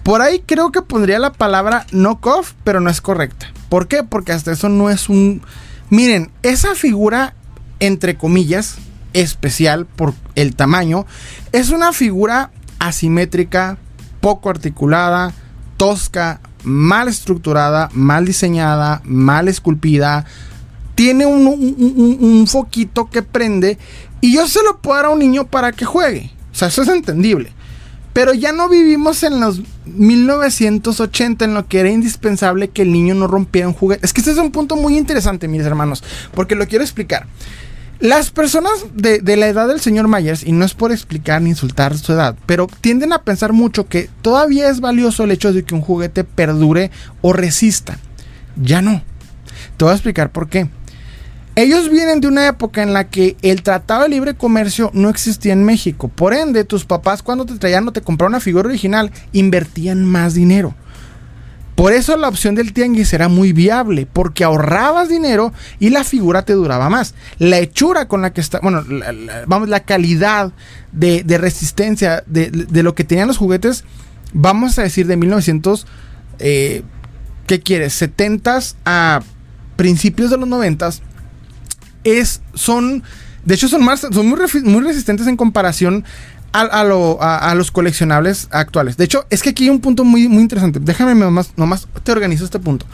[SPEAKER 1] Por ahí creo que pondría la palabra knockoff, pero no es correcta. ¿Por qué? Porque hasta eso no es un... Miren, esa figura, entre comillas, especial por el tamaño, es una figura asimétrica, poco articulada, tosca, mal estructurada, mal diseñada, mal esculpida. Tiene un foquito que prende y yo se lo puedo dar a un niño para que juegue. O sea, eso es entendible. Pero ya no vivimos en los 1980, en lo que era indispensable que el niño no rompiera un juguete. Es que este es un punto muy interesante, mis hermanos, porque lo quiero explicar. Las personas de la edad del señor Myers, y no es por explicar ni insultar su edad, pero tienden a pensar mucho que todavía es valioso el hecho de que un juguete perdure o resista. Ya no. Te voy a explicar por qué. Ellos vienen de una época en la que el Tratado de Libre Comercio no existía en México. Por ende, tus papás, cuando te traían o te compraron una figura original, invertían más dinero. Por eso la opción del tianguis era muy viable, porque ahorrabas dinero y la figura te duraba más. La hechura con la que está, bueno, la calidad de resistencia de lo que tenían los juguetes, vamos a decir de 1900, ¿qué quieres? 70s a principios de los 90s. Son muy resistentes en comparación a los coleccionables actuales. De hecho, es que aquí hay un punto muy, muy interesante. Déjame nomás te organizo este punto.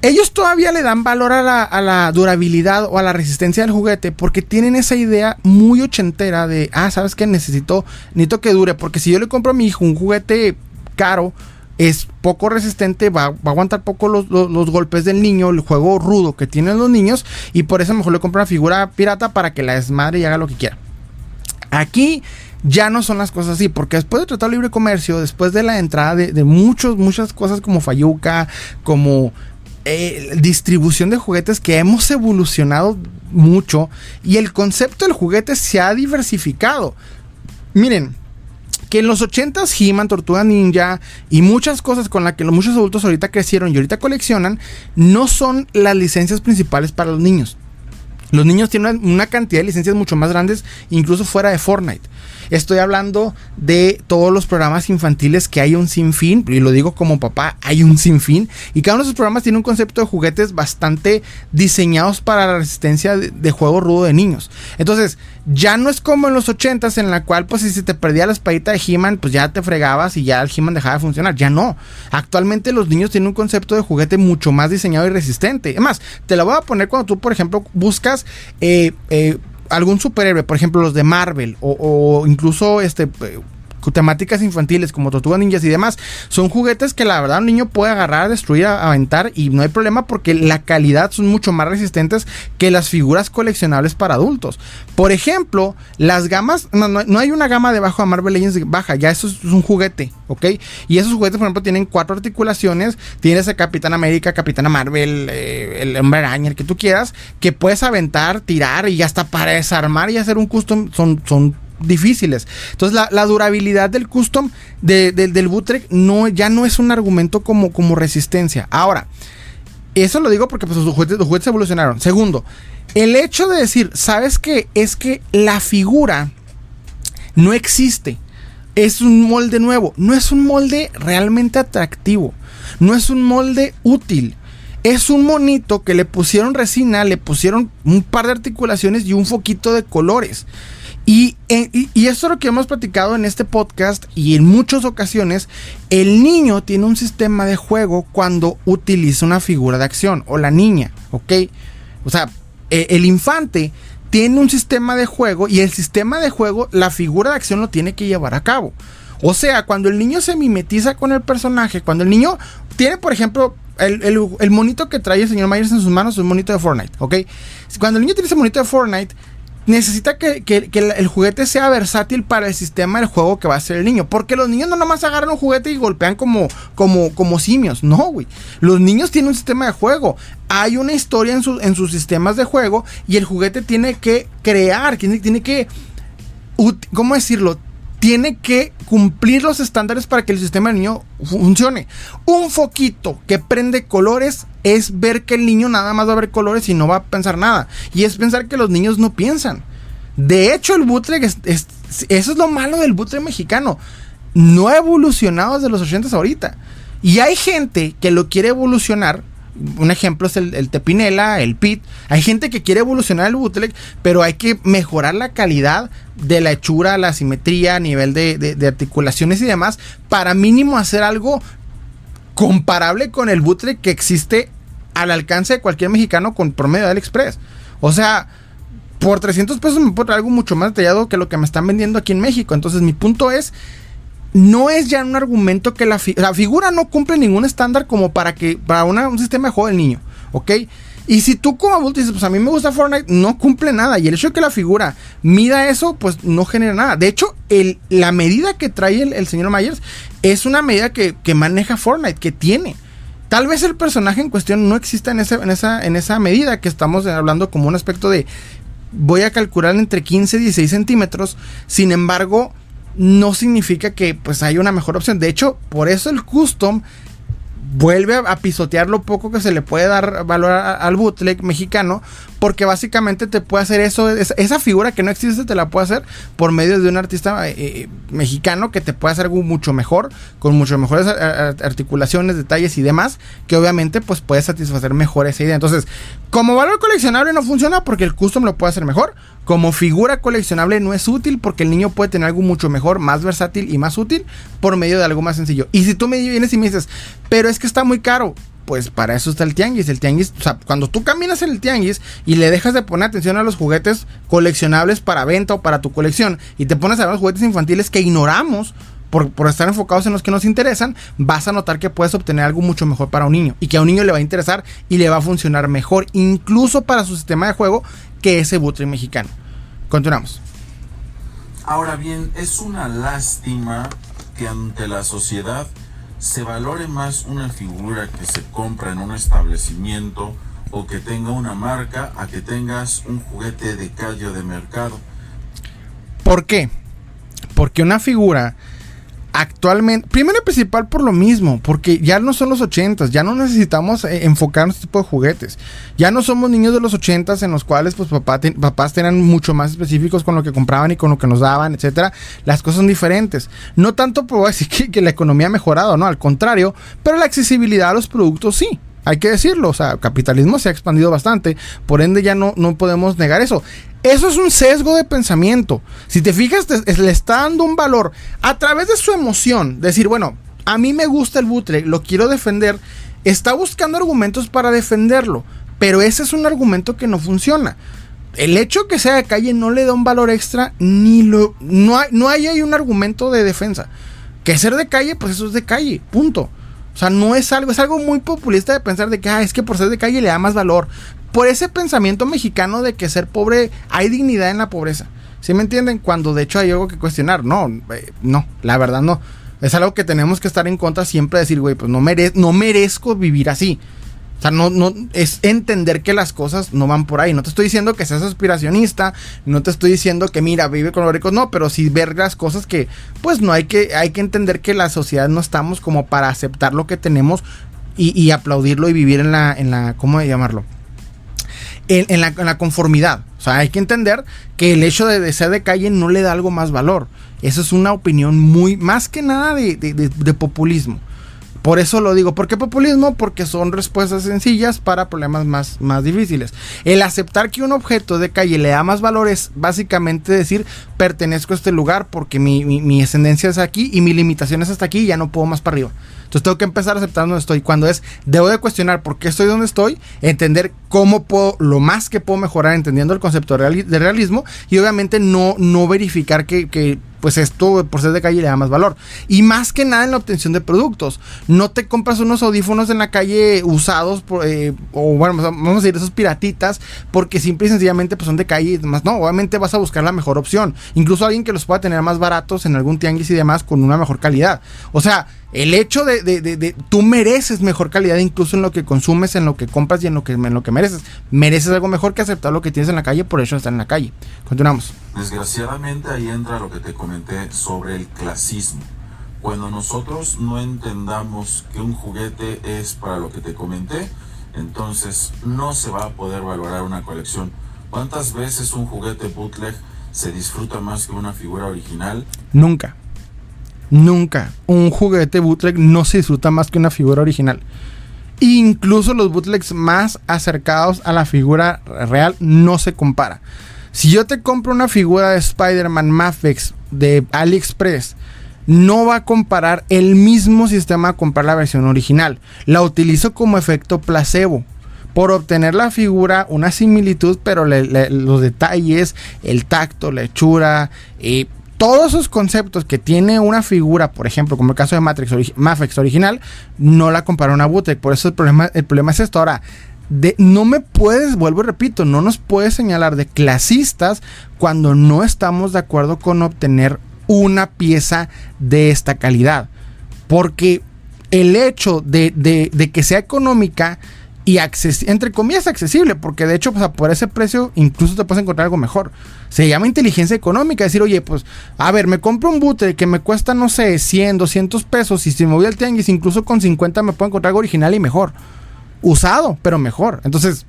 [SPEAKER 1] ellos todavía le dan valor a la durabilidad o a la resistencia del juguete porque tienen esa idea muy ochentera de, ¿sabes qué? Necesito que dure, porque si yo le compro a mi hijo un juguete caro, es poco resistente, va a aguantar poco los golpes del niño, el juego rudo que tienen los niños, y por eso mejor le compro una figura pirata para que la desmadre y haga lo que quiera. Aquí ya no son las cosas así, porque después de Tratado de Libre Comercio, después de la entrada de muchas cosas como Fayuca, como distribución de juguetes, que hemos evolucionado mucho y el concepto del juguete se ha diversificado. Miren, que en los 80s He-Man, Tortuga Ninja y muchas cosas con las que muchos adultos ahorita crecieron y ahorita coleccionan, no son las licencias principales para los niños. Los niños tienen una cantidad de licencias mucho más grandes, incluso fuera de Fortnite. Estoy hablando de todos los programas infantiles que hay un sinfín, y lo digo como papá, hay un sinfín, y cada uno de esos programas tiene un concepto de juguetes bastante diseñados para la resistencia de juego rudo de niños. Entonces, ya no es como en los 80s, en la cual pues si te perdía la espadita de He-Man, pues ya te fregabas y ya el He-Man dejaba de funcionar. Ya no. Actualmente los niños tienen un concepto de juguete mucho más diseñado y resistente. Es más, te la voy a poner cuando tú, por ejemplo, buscas algún superhéroe, por ejemplo los de Marvel o incluso temáticas infantiles como Tortugas Ninjas y demás, son juguetes que la verdad un niño puede agarrar, destruir, aventar y no hay problema porque la calidad son mucho más resistentes que las figuras coleccionables para adultos. Por ejemplo, las gamas, no hay una gama debajo de Marvel Legends baja, ya eso es un juguete, ¿ok? Y esos juguetes, por ejemplo, tienen 4 articulaciones, tienes a Capitán América, Capitana Marvel, el Hombre Araña, el que tú quieras, que puedes aventar, tirar y hasta para desarmar y hacer un custom son difíciles. Entonces la durabilidad del custom del bootleg ya no es un argumento como resistencia. Ahora, eso lo digo porque pues, los juguetes evolucionaron. Segundo, el hecho de decir, ¿sabes qué? Es que la figura no existe. Es un molde nuevo. No es un molde realmente atractivo. No es un molde útil. Es un monito que le pusieron resina, le pusieron un par de articulaciones y un foquito de colores. Y esto es lo que hemos platicado en este podcast y en muchas ocasiones. El niño tiene un sistema de juego cuando utiliza una figura de acción, o la niña, ¿ok? O sea, el infante tiene un sistema de juego y el sistema de juego, la figura de acción lo tiene que llevar a cabo. O sea, cuando el niño se mimetiza con el personaje, cuando el niño tiene, por ejemplo, el monito que trae el señor Myers en sus manos, es un monito de Fortnite, ¿ok? Cuando el niño tiene ese monito de Fortnite, necesita que el juguete sea versátil para el sistema del juego que va a hacer el niño. Porque los niños no nomás agarran un juguete y golpean como simios. No, güey. Los niños tienen un sistema de juego. Hay una historia en sus sistemas de juego. Y el juguete tiene que crear. Tiene que... ¿Cómo decirlo? Tiene que cumplir los estándares para que el sistema del niño funcione. Un foquito que prende colores es ver que el niño nada más va a ver colores y no va a pensar nada. Y es pensar que los niños no piensan. De hecho, el bootleg eso es lo malo del bootleg mexicano. No ha evolucionado desde los 80s ahorita. Y hay gente que lo quiere evolucionar. Un ejemplo es el Tepinela, el Pit. Hay gente que quiere evolucionar el bootleg, pero hay que mejorar la calidad de la hechura, la simetría, a nivel de articulaciones y demás, para mínimo hacer algo comparable con el bootleg que existe al alcance de cualquier mexicano por medio de AliExpress. O sea, por 300 pesos me puedo traer algo mucho más detallado que lo que me están vendiendo aquí en México. Entonces mi punto es, no es ya un argumento que la figura no cumple ningún estándar como para un sistema de juego del niño, ¿ok? Y si tú como adulto dices, pues a mí me gusta Fortnite, no cumple nada. Y el hecho de que la figura mida eso, pues no genera nada. De hecho, la medida que trae el señor Myers es una medida que maneja Fortnite, que tiene. Tal vez el personaje en cuestión no exista en esa medida que estamos hablando como un aspecto de, voy a calcular entre 15 y 16 centímetros. Sin embargo, no significa que pues haya una mejor opción. De hecho, por eso el custom vuelve a pisotear lo poco que se le puede dar valor al bootleg mexicano, porque básicamente te puede hacer esa figura que no existe, te la puede hacer por medio de un artista mexicano que te puede hacer algo mucho mejor, con mucho mejores articulaciones, detalles y demás, que obviamente pues puede satisfacer mejor esa idea. Entonces, como valor coleccionable no funciona porque el custom lo puede hacer mejor. Como figura coleccionable no es útil porque el niño puede tener algo mucho mejor, más versátil y más útil por medio de algo más sencillo. Y si tú me vienes y me dices, pero es que está muy caro, pues para eso está el tianguis. El tianguis, o sea, cuando tú caminas en el tianguis y le dejas de poner atención a los juguetes coleccionables para venta o para tu colección y te pones a ver los juguetes infantiles que ignoramos por estar enfocados en los que nos interesan, vas a notar que puedes obtener algo mucho mejor para un niño y que a un niño le va a interesar y le va a funcionar mejor, incluso para su sistema de juego, que ese bootleg mexicano. Continuamos.
[SPEAKER 2] Ahora bien, es una lástima que ante la sociedad se valore más una figura que se compra en un establecimiento o que tenga una marca a que tengas un juguete de calle o de mercado.
[SPEAKER 1] ¿Por qué? Porque una figura actualmente, primero y principal por lo mismo, porque ya no son los 80s, ya no necesitamos enfocarnos en este tipo de juguetes, ya no somos niños de los 80s en los cuales pues papás eran mucho más específicos con lo que compraban y con lo que nos daban, etcétera. Las cosas son diferentes, no tanto por decir que la economía ha mejorado, no, al contrario, pero la accesibilidad a los productos sí. Hay que decirlo, o sea, el capitalismo se ha expandido bastante, por ende ya no podemos negar eso. Eso es un sesgo de pensamiento. Si te fijas, le está dando un valor a través de su emoción. Decir, bueno, a mí me gusta el bootleg, lo quiero defender. Está buscando argumentos para defenderlo, pero ese es un argumento que no funciona. El hecho que sea de calle no le da un valor extra, no hay ahí un argumento de defensa. Que ser de calle, pues eso es de calle, punto. O sea, no es algo muy populista de pensar de que es que por ser de calle le da más valor. Por ese pensamiento mexicano de que ser pobre, hay dignidad en la pobreza. ¿Sí me entienden? Cuando de hecho hay algo que cuestionar. No, la verdad no. Es algo que tenemos que estar en contra siempre, decir, güey, pues no merezco vivir así. O sea, no es entender que las cosas no van por ahí. No te estoy diciendo que seas aspiracionista, no te estoy diciendo que mira, vive con los ricos, no, pero sí ver las cosas que, pues no hay que entender que la sociedad no estamos como para aceptar lo que tenemos y aplaudirlo y vivir en la ¿cómo llamarlo? En la conformidad. O sea, hay que entender que el hecho de ser de calle no le da algo más valor. Eso es una opinión muy, más que nada de populismo. Por eso lo digo. ¿Por qué populismo? Porque son respuestas sencillas para problemas más difíciles. El aceptar que un objeto de calle le da más valor es básicamente decir, pertenezco a este lugar porque mi ascendencia es aquí y mi limitación es hasta aquí y ya no puedo más para arriba. Entonces tengo que empezar a aceptar donde estoy. Cuando debo de cuestionar por qué estoy donde estoy, entender cómo puedo, lo más que puedo mejorar entendiendo el concepto de realismo y obviamente no verificar que pues esto por ser de calle le da más valor. Y más que nada en la obtención de productos. No te compras unos audífonos en la calle usados o bueno, vamos a decir esos piratitas porque simple y sencillamente pues son de calle y demás. No, obviamente vas a buscar la mejor opción. Incluso alguien que los pueda tener más baratos en algún tianguis y demás con una mejor calidad. O sea, el hecho de tú mereces mejor calidad incluso en lo que consumes, en lo que compras y en lo que mereces. Mereces algo mejor que aceptar lo que tienes en la calle, por eso estar en la calle. Continuamos.
[SPEAKER 2] Desgraciadamente ahí entra lo que te comenté sobre el clasismo. Cuando nosotros no entendamos que un juguete es para lo que te comenté, entonces no se va a poder valorar una colección. ¿Cuántas veces un juguete bootleg se disfruta más que una figura original?
[SPEAKER 1] Nunca. Un juguete bootleg no se disfruta más que una figura original. Incluso los bootlegs más acercados a la figura real no se compara. Si yo te compro una figura de Spider-Man Mafex de AliExpress, no va a comparar el mismo sistema a comprar la versión original. La utilizo como efecto placebo. Por obtener la figura, una similitud, pero los detalles, el tacto, la hechura, todos esos conceptos que tiene una figura, por ejemplo, como el caso de Mafex original, no la compara a una bootleg. Por eso el problema es esto. Ahora, no me puedes, vuelvo y repito, no nos puedes señalar de clasistas cuando no estamos de acuerdo con obtener una pieza de esta calidad. Porque el hecho de que sea económica y entre comillas accesible, porque de hecho pues, por ese precio incluso te puedes encontrar algo mejor. Se llama inteligencia económica, decir, oye, pues a ver, me compro un bootleg que me cuesta, no sé, 100, 200 pesos y si me voy al tianguis incluso con 50 me puedo encontrar algo original y mejor. Usado, pero mejor. Entonces,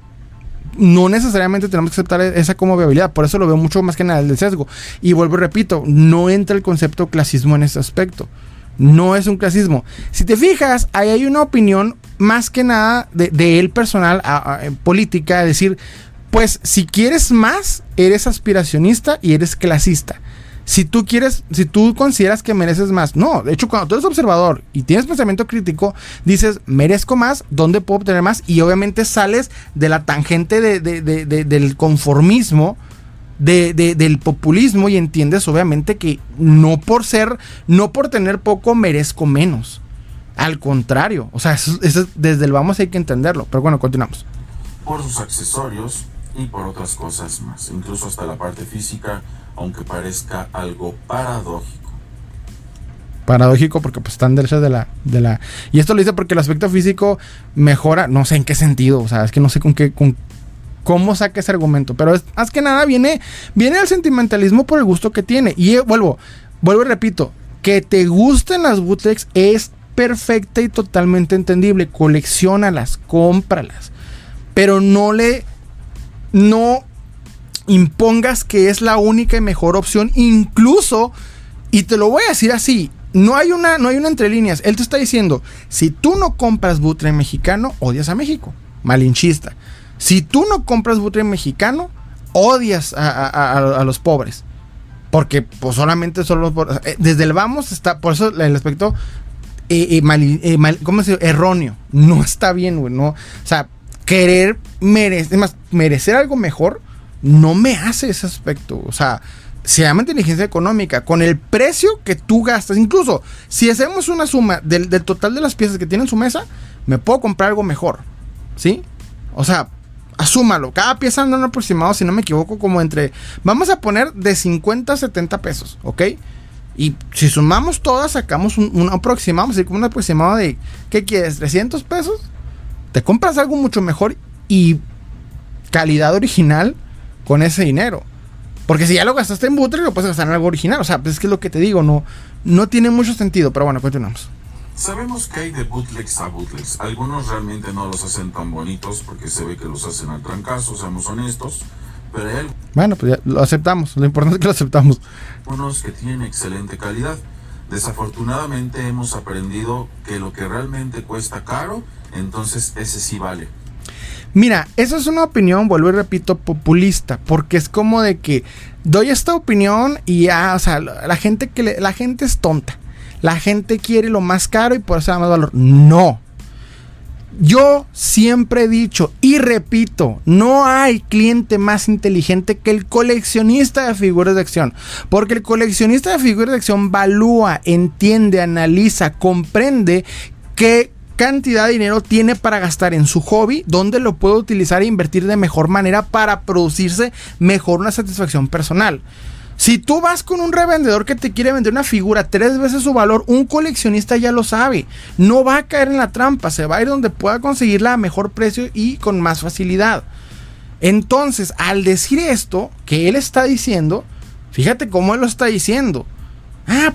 [SPEAKER 1] no necesariamente tenemos que aceptar esa como viabilidad. Por eso lo veo mucho más que nada el del sesgo. Y vuelvo y repito, no entra el concepto clasismo en ese aspecto. No es un clasismo. Si te fijas, ahí hay una opinión más que nada de él personal, política, es decir, pues si quieres más, eres aspiracionista y eres clasista. si tú consideras que mereces más. No, de hecho, cuando tú eres observador y tienes pensamiento crítico, dices, merezco más, ¿dónde puedo obtener más? Y obviamente sales de la tangente del conformismo, del populismo, y entiendes obviamente que no por tener poco merezco menos. Al contrario, o sea, eso desde el vamos hay que entenderlo. Pero bueno, continuamos.
[SPEAKER 2] Por sus accesorios y por otras cosas más, incluso hasta la parte física, aunque parezca algo paradójico.
[SPEAKER 1] Paradójico porque pues están derechas de la... Y esto lo dice porque el aspecto físico mejora, no sé en qué sentido, o sea, es que no sé cómo saca ese argumento, pero más que nada viene el sentimentalismo por el gusto que tiene. Y vuelvo y repito, que te gusten las bootlegs es perfecta y totalmente entendible. Colecciónalas, cómpralas, pero no impongas que es la única y mejor opción. Incluso, y te lo voy a decir así, no hay una entre líneas. Él te está diciendo, si tú no compras bootleg mexicano, odias a México. Malinchista. Si tú no compras bootleg mexicano, odias a los pobres. Porque pues solamente son los pobres. Desde el vamos está, por eso el aspecto ¿cómo se dice? Erróneo. No está bien, güey. No, o sea, merecer algo mejor no me hace ese aspecto. O sea, se llama inteligencia económica. Con el precio que tú gastas, incluso si hacemos una suma del total de las piezas que tiene en su mesa, me puedo comprar algo mejor, ¿sí? O sea, asúmalo. Cada pieza anda en un aproximado, si no me equivoco, como vamos a poner de 50 a 70 pesos, ¿ok? Y si sumamos todas, sacamos un aproximado, así como un aproximado de, ¿qué quieres? ¿300 pesos? Te compras algo mucho mejor y calidad original con ese dinero. Porque si ya lo gastaste en bootleg, lo puedes gastar en algo original. O sea, pues es que es lo que te digo, no tiene mucho sentido. Pero bueno, continuamos.
[SPEAKER 2] Sabemos que hay de bootlegs a bootlegs. Algunos realmente no los hacen tan bonitos porque se ve que los hacen al trancazo, seamos honestos. Pero hay
[SPEAKER 1] bueno, pues ya lo aceptamos. Lo importante es que lo aceptamos.
[SPEAKER 2] Unos que tienen excelente calidad. Desafortunadamente hemos aprendido que lo que realmente cuesta caro, entonces ese sí vale.
[SPEAKER 1] Mira, esa es una opinión, vuelvo y repito, populista, porque es como de que doy esta opinión y ya, o sea, la gente es tonta. La gente quiere lo más caro y por eso da más valor. No. Yo siempre he dicho y repito, no hay cliente más inteligente que el coleccionista de figuras de acción. Porque el coleccionista de figuras de acción valúa, entiende, analiza, comprende qué cantidad de dinero tiene para gastar en su hobby, dónde lo puede utilizar e invertir de mejor manera para producirse mejor una satisfacción personal. Si tú vas con un revendedor que te quiere vender una figura 3 veces su valor, un coleccionista ya lo sabe. No va a caer en la trampa, se va a ir donde pueda conseguirla a mejor precio y con más facilidad. Entonces, al decir esto, que él está diciendo, fíjate cómo él lo está diciendo.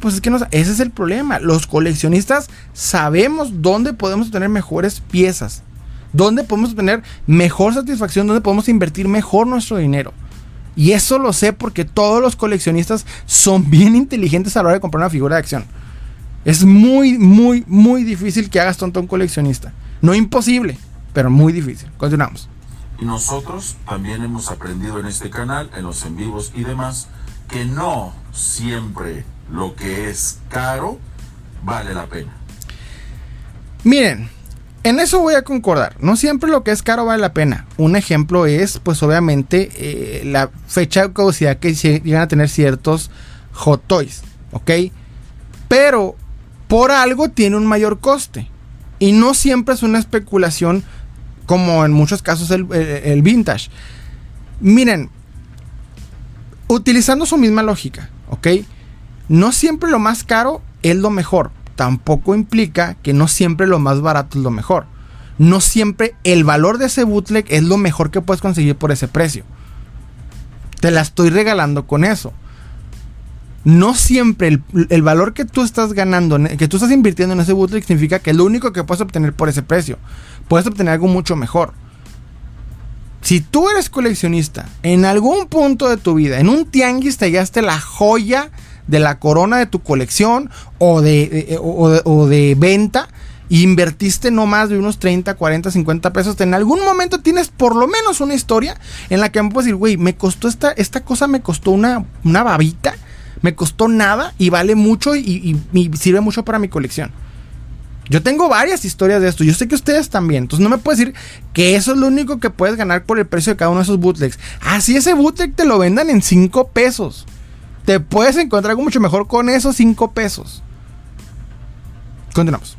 [SPEAKER 1] Pues es que ese es el problema. Los coleccionistas sabemos dónde podemos tener mejores piezas, dónde podemos tener mejor satisfacción, dónde podemos invertir mejor nuestro dinero. Y eso lo sé porque todos los coleccionistas son bien inteligentes a la hora de comprar una figura de acción. Es muy, muy, muy difícil que hagas tonto a un coleccionista. No imposible, pero muy difícil. Continuamos.
[SPEAKER 2] Y nosotros también hemos aprendido en este canal, en los en vivos y demás, que no siempre lo que es caro vale la pena.
[SPEAKER 1] Miren, en eso voy a concordar. No siempre lo que es caro vale la pena. Un ejemplo es, pues obviamente, la fecha de caducidad que llegan a tener ciertos Hot Toys, ¿ok? Pero por algo tiene un mayor coste. Y no siempre es una especulación como en muchos casos el vintage. Miren, utilizando su misma lógica, ¿ok? No siempre lo más caro es lo mejor. Tampoco implica que no siempre lo más barato es lo mejor. No siempre el valor de ese bootleg es lo mejor que puedes conseguir por ese precio. Te la estoy regalando con eso. No siempre el valor que tú estás ganando, que tú estás invirtiendo en ese bootleg, significa que es lo único que puedes obtener por ese precio. Puedes obtener algo mucho mejor. Si tú eres coleccionista, en algún punto de tu vida, en un tianguis te hallaste la joya de la corona de tu colección o de venta, e invertiste no más de unos 30, 40, 50 pesos, en algún momento tienes por lo menos una historia en la que me puedes decir, güey, me costó esta cosa, me costó una babita, Me costó nada y vale mucho y sirve mucho para mi colección. Yo tengo varias historias de esto. Yo sé que ustedes también. Entonces no me puedes decir que eso es lo único que puedes ganar por el precio de cada uno de esos bootlegs. Así ese bootleg te lo vendan en 5 pesos. Te puedes encontrar algo mucho mejor con esos 5 pesos. Continuamos.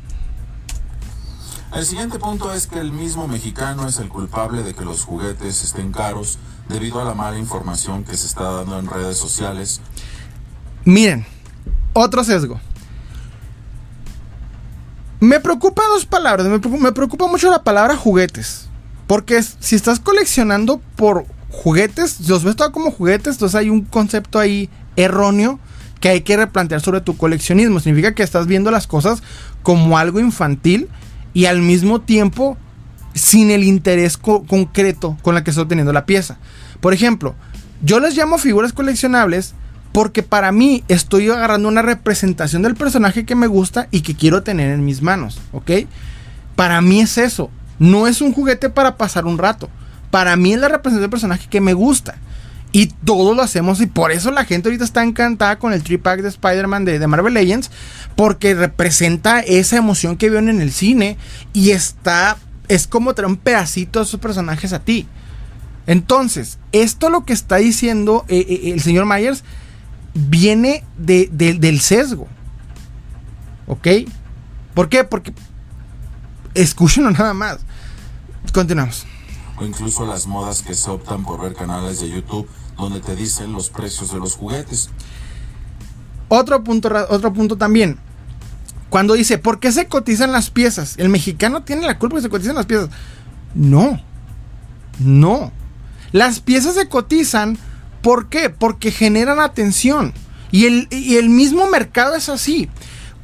[SPEAKER 2] El siguiente punto es que el mismo mexicano es el culpable de que los juguetes estén caros debido a la mala información que se está dando en redes sociales.
[SPEAKER 1] Miren, otro sesgo. Me preocupa 2 palabras. Me preocupa mucho la palabra juguetes. Porque si estás coleccionando por juguetes, si los ves todo como juguetes, entonces hay un concepto ahí erróneo que hay que replantear sobre tu coleccionismo. Significa que estás viendo las cosas como algo infantil y al mismo tiempo sin el interés concreto con la que estás obteniendo la pieza. Por ejemplo, yo les llamo figuras coleccionables porque para mí estoy agarrando una representación del personaje que me gusta y que quiero tener en mis manos, ¿ok? Para mí es eso. No es un juguete para pasar un rato. Para mí es la representación del personaje que me gusta. Y todos lo hacemos y por eso la gente ahorita está encantada con el 3-pack de Spider-Man de Marvel Legends, porque representa esa emoción que vieron en el cine y es como traer un pedacito de esos personajes a ti. Entonces, esto lo que está diciendo el señor Myers viene del sesgo, ¿ok? ¿Por qué? Porque escúchenlo nada más. Continuamos.
[SPEAKER 2] O incluso las modas que se optan por ver canales de YouTube donde te dicen los precios de los juguetes.
[SPEAKER 1] Otro punto también. Cuando dice, ¿por qué se cotizan las piezas? El mexicano tiene la culpa de que se cotizan las piezas. No. Las piezas se cotizan, ¿por qué? Porque generan atención. Y el mismo mercado es así.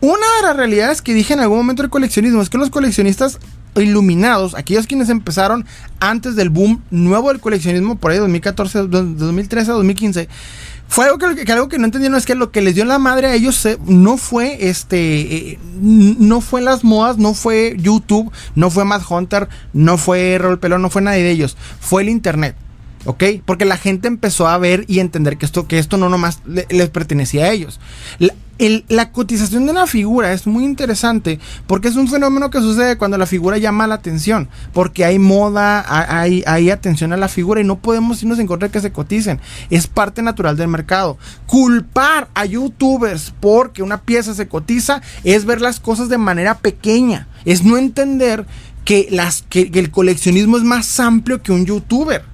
[SPEAKER 1] Una de las realidades que dije en algún momento del coleccionismo es que los coleccionistas iluminados, aquellos quienes empezaron antes del boom nuevo del coleccionismo, por ahí 2014, 2013, 2015, fue algo que no entendieron, es que lo que les dio la madre a ellos no fue no fue las modas, no fue YouTube, no fue Mad Hunter, no fue Rol Pelón, no fue nadie de ellos, fue el internet. ¿Ok? Porque la gente empezó a ver y entender que esto no nomás les pertenecía a ellos. La cotización de una figura es muy interesante porque es un fenómeno que sucede cuando la figura llama la atención, porque hay moda, hay atención a la figura y no podemos irnos en contra de que se coticen. Es parte natural del mercado. Culpar a youtubers porque una pieza se cotiza es ver las cosas de manera pequeña, es no entender que el coleccionismo es más amplio que un youtuber.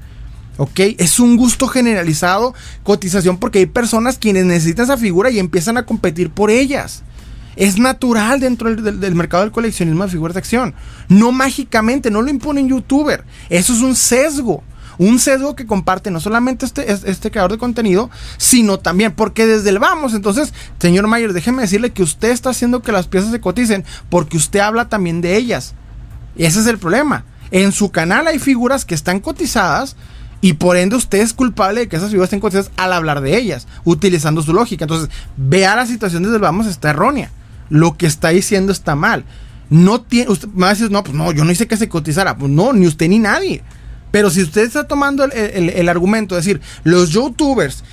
[SPEAKER 1] ¿Ok? Es un gusto generalizado, cotización, porque hay personas quienes necesitan esa figura y empiezan a competir por ellas. Es natural dentro del mercado del coleccionismo de figuras de acción. No mágicamente, no lo impone un youtuber. Eso es un sesgo. Un sesgo que comparte no solamente este creador de contenido, sino también, porque desde el vamos, entonces, señor Mayer, déjeme decirle que usted está haciendo que las piezas se coticen porque usted habla también de ellas. Ese es el problema. En su canal hay figuras que están cotizadas y por ende usted es culpable de que esas figuras estén cotizadas al hablar de ellas, utilizando su lógica. Entonces, vea la situación desde el vamos, está errónea. Lo que está diciendo está mal. Usted me va a decir, no, pues no, yo no hice que se cotizara. Pues no, ni usted ni nadie. Pero si usted está tomando el argumento de decir, los youtubers,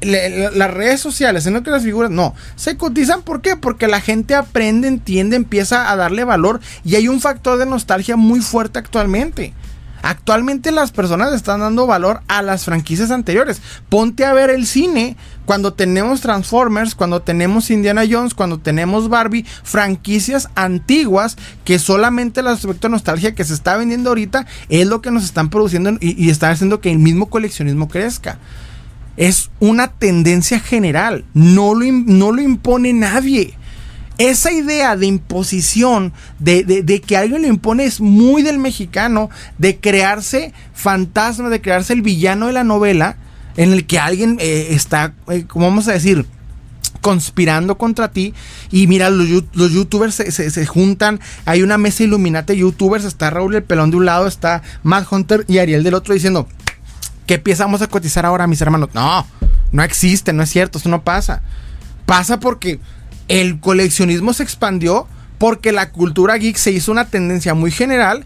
[SPEAKER 1] las redes sociales, en lo que las figuras, no, se cotizan, ¿por qué? Porque la gente aprende, entiende, empieza a darle valor y hay un factor de nostalgia muy fuerte actualmente. Actualmente las personas están dando valor a las franquicias anteriores. Ponte a ver el cine cuando tenemos Transformers, cuando tenemos Indiana Jones, cuando tenemos Barbie, franquicias antiguas que solamente el aspecto de nostalgia que se está vendiendo ahorita es lo que nos están produciendo y están haciendo que el mismo coleccionismo crezca. Es una tendencia general, no lo impone nadie. Esa idea de imposición, de que alguien lo impone, es muy del mexicano, de crearse fantasma, de crearse el villano de la novela, en el que alguien está, ¿cómo vamos a decir?, conspirando contra ti. Y mira, los youtubers se juntan, hay una mesa Illuminati de youtubers, está Raúl el Pelón de un lado, está Mad Hunter y Ariel del otro, diciendo, ¿qué pieza vamos a cotizar ahora, mis hermanos? No existe, no es cierto, eso no pasa. Pasa porque el coleccionismo se expandió, porque la cultura geek se hizo una tendencia muy general.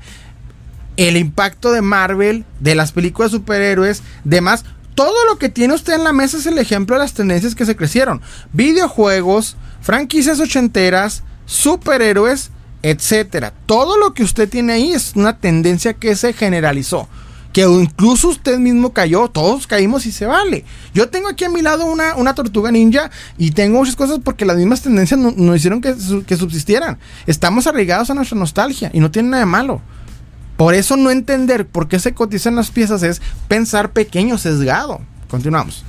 [SPEAKER 1] El impacto de Marvel, de las películas de superhéroes, demás, todo lo que tiene usted en la mesa es el ejemplo de las tendencias que se crecieron. Videojuegos, franquicias ochenteras, superhéroes, etcétera. Todo lo que usted tiene ahí es una tendencia que se generalizó. Que incluso usted mismo cayó, todos caímos y se vale. Yo tengo aquí a mi lado una tortuga ninja y tengo muchas cosas porque las mismas tendencias nos hicieron que subsistieran. Estamos arraigados a nuestra nostalgia y no tiene nada de malo. Por eso no entender por qué se cotizan las piezas es pensar pequeño, sesgado. Continuamos.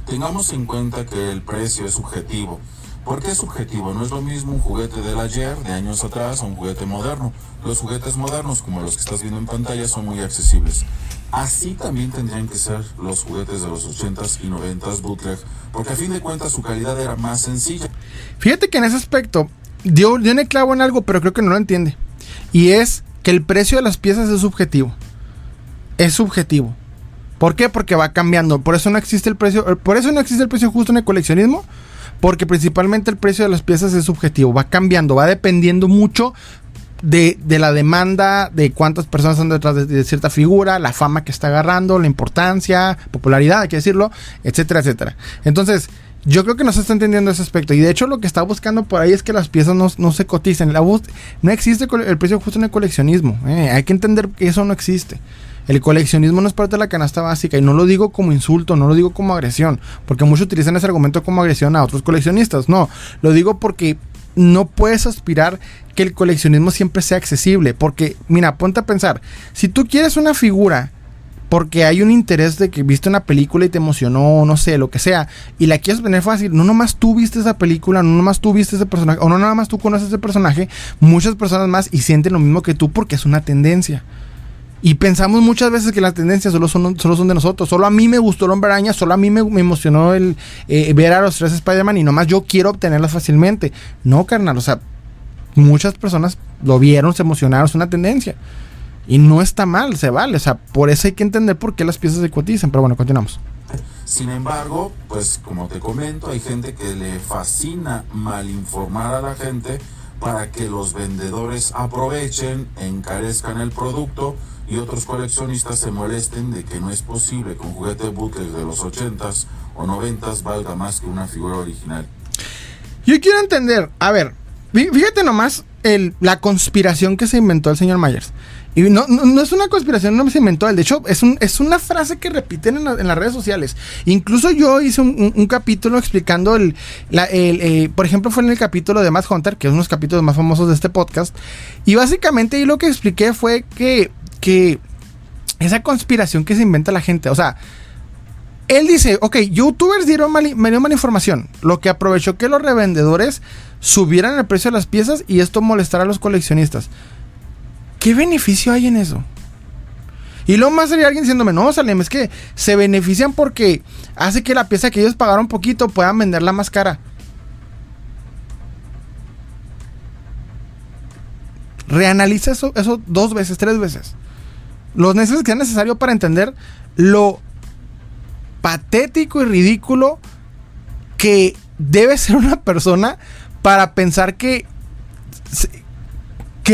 [SPEAKER 2] Tengamos en cuenta que el precio es subjetivo. ¿Por qué es subjetivo? No es lo mismo un juguete del ayer, de años atrás, a un juguete moderno. Los juguetes modernos, como los que estás viendo en pantalla, son muy accesibles. Así también tendrían que ser los juguetes de los 80s y 90s bootleg, porque a fin de cuentas su calidad era más sencilla.
[SPEAKER 1] Fíjate que en ese aspecto dio en el clavo en algo, pero creo que no lo entiende. Y es que el precio de las piezas es subjetivo. Es subjetivo. ¿Por qué? Porque va cambiando. Por eso no existe el precio justo en el coleccionismo. Porque principalmente el precio de las piezas es subjetivo. Va cambiando, va dependiendo mucho de la demanda, de cuántas personas están detrás de cierta figura, la fama que está agarrando, la importancia, popularidad, hay que decirlo, etcétera, etcétera. Entonces, yo creo que no se está entendiendo ese aspecto. Y de hecho lo que está buscando por ahí es que las piezas no se coticen. No existe el precio justo en el coleccionismo. Hay que entender que eso no existe. El coleccionismo no es parte de la canasta básica. Y no lo digo como insulto, no lo digo como agresión. Porque muchos utilizan ese argumento como agresión a otros coleccionistas. No, lo digo porque no puedes aspirar que el coleccionismo siempre sea accesible. Porque, mira, ponte a pensar. Si tú quieres una figura porque hay un interés de que viste una película y te emocionó, no sé, lo que sea, y la quieres tener fácil, no nomás tú viste esa película, no nomás tú viste ese personaje, o no nada más tú conoces ese personaje, muchas personas más y sienten lo mismo que tú porque es una tendencia. Y pensamos muchas veces que las tendencias solo son de nosotros. Solo a mí me gustó el Hombre Araña, solo a mí me emocionó el ver a los 3 Spider-Man y nomás yo quiero obtenerlas fácilmente. No, carnal, o sea, muchas personas lo vieron, se emocionaron, es una tendencia. Y no está mal, se vale. O sea, por eso hay que entender por qué las piezas se cotizan. Pero bueno, continuamos.
[SPEAKER 2] Sin embargo, pues como te comento, hay gente que le fascina malinformar a la gente para que los vendedores aprovechen, encarezcan el producto y otros coleccionistas se molesten de que no es posible que un juguete bootleg de los 80s o 90s valga más que una figura original.
[SPEAKER 1] Yo quiero entender, a ver, fíjate nomás la conspiración que se inventó el señor Myers. Y no es una conspiración, no se inventó él. De hecho, es una frase que repiten en las redes sociales. Incluso yo hice un capítulo explicando por ejemplo, fue en el capítulo de Matt Hunter, que es uno de los capítulos más famosos de este podcast. Y básicamente ahí lo que expliqué fue que esa conspiración que se inventa la gente, o sea, él dice, ok, youtubers dieron mala información, lo que aprovechó que los revendedores subieran el precio de las piezas y esto molestara a los coleccionistas. ¿Qué beneficio hay en eso? Y luego más sería alguien diciéndome, no, Salem, es que se benefician porque hace que la pieza que ellos pagaron poquito puedan venderla más cara. Reanaliza eso 2 veces, 3 veces. Lo que sea necesario para entender lo patético y ridículo que debe ser una persona para pensar que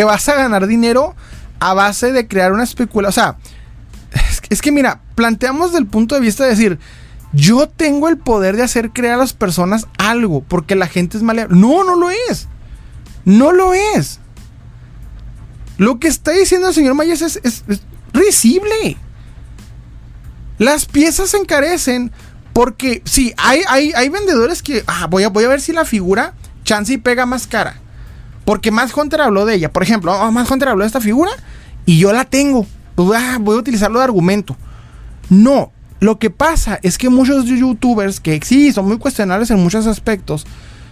[SPEAKER 1] vas a ganar dinero a base de crear una especulación. O sea, es que mira, planteamos del punto de vista de decir, yo tengo el poder de hacer creer a las personas algo porque la gente es maleable. No lo es. No lo es. Lo que está diciendo el señor Myers es risible. Las piezas se encarecen porque sí, hay vendedores que voy a ver si la figura chance y pega más cara. Porque Matt Hunter habló de ella. Por ejemplo, Matt Hunter habló de esta figura y yo la tengo. Pues, voy a utilizarlo de argumento. No, lo que pasa es que muchos youtubers que sí, son muy cuestionables en muchos aspectos,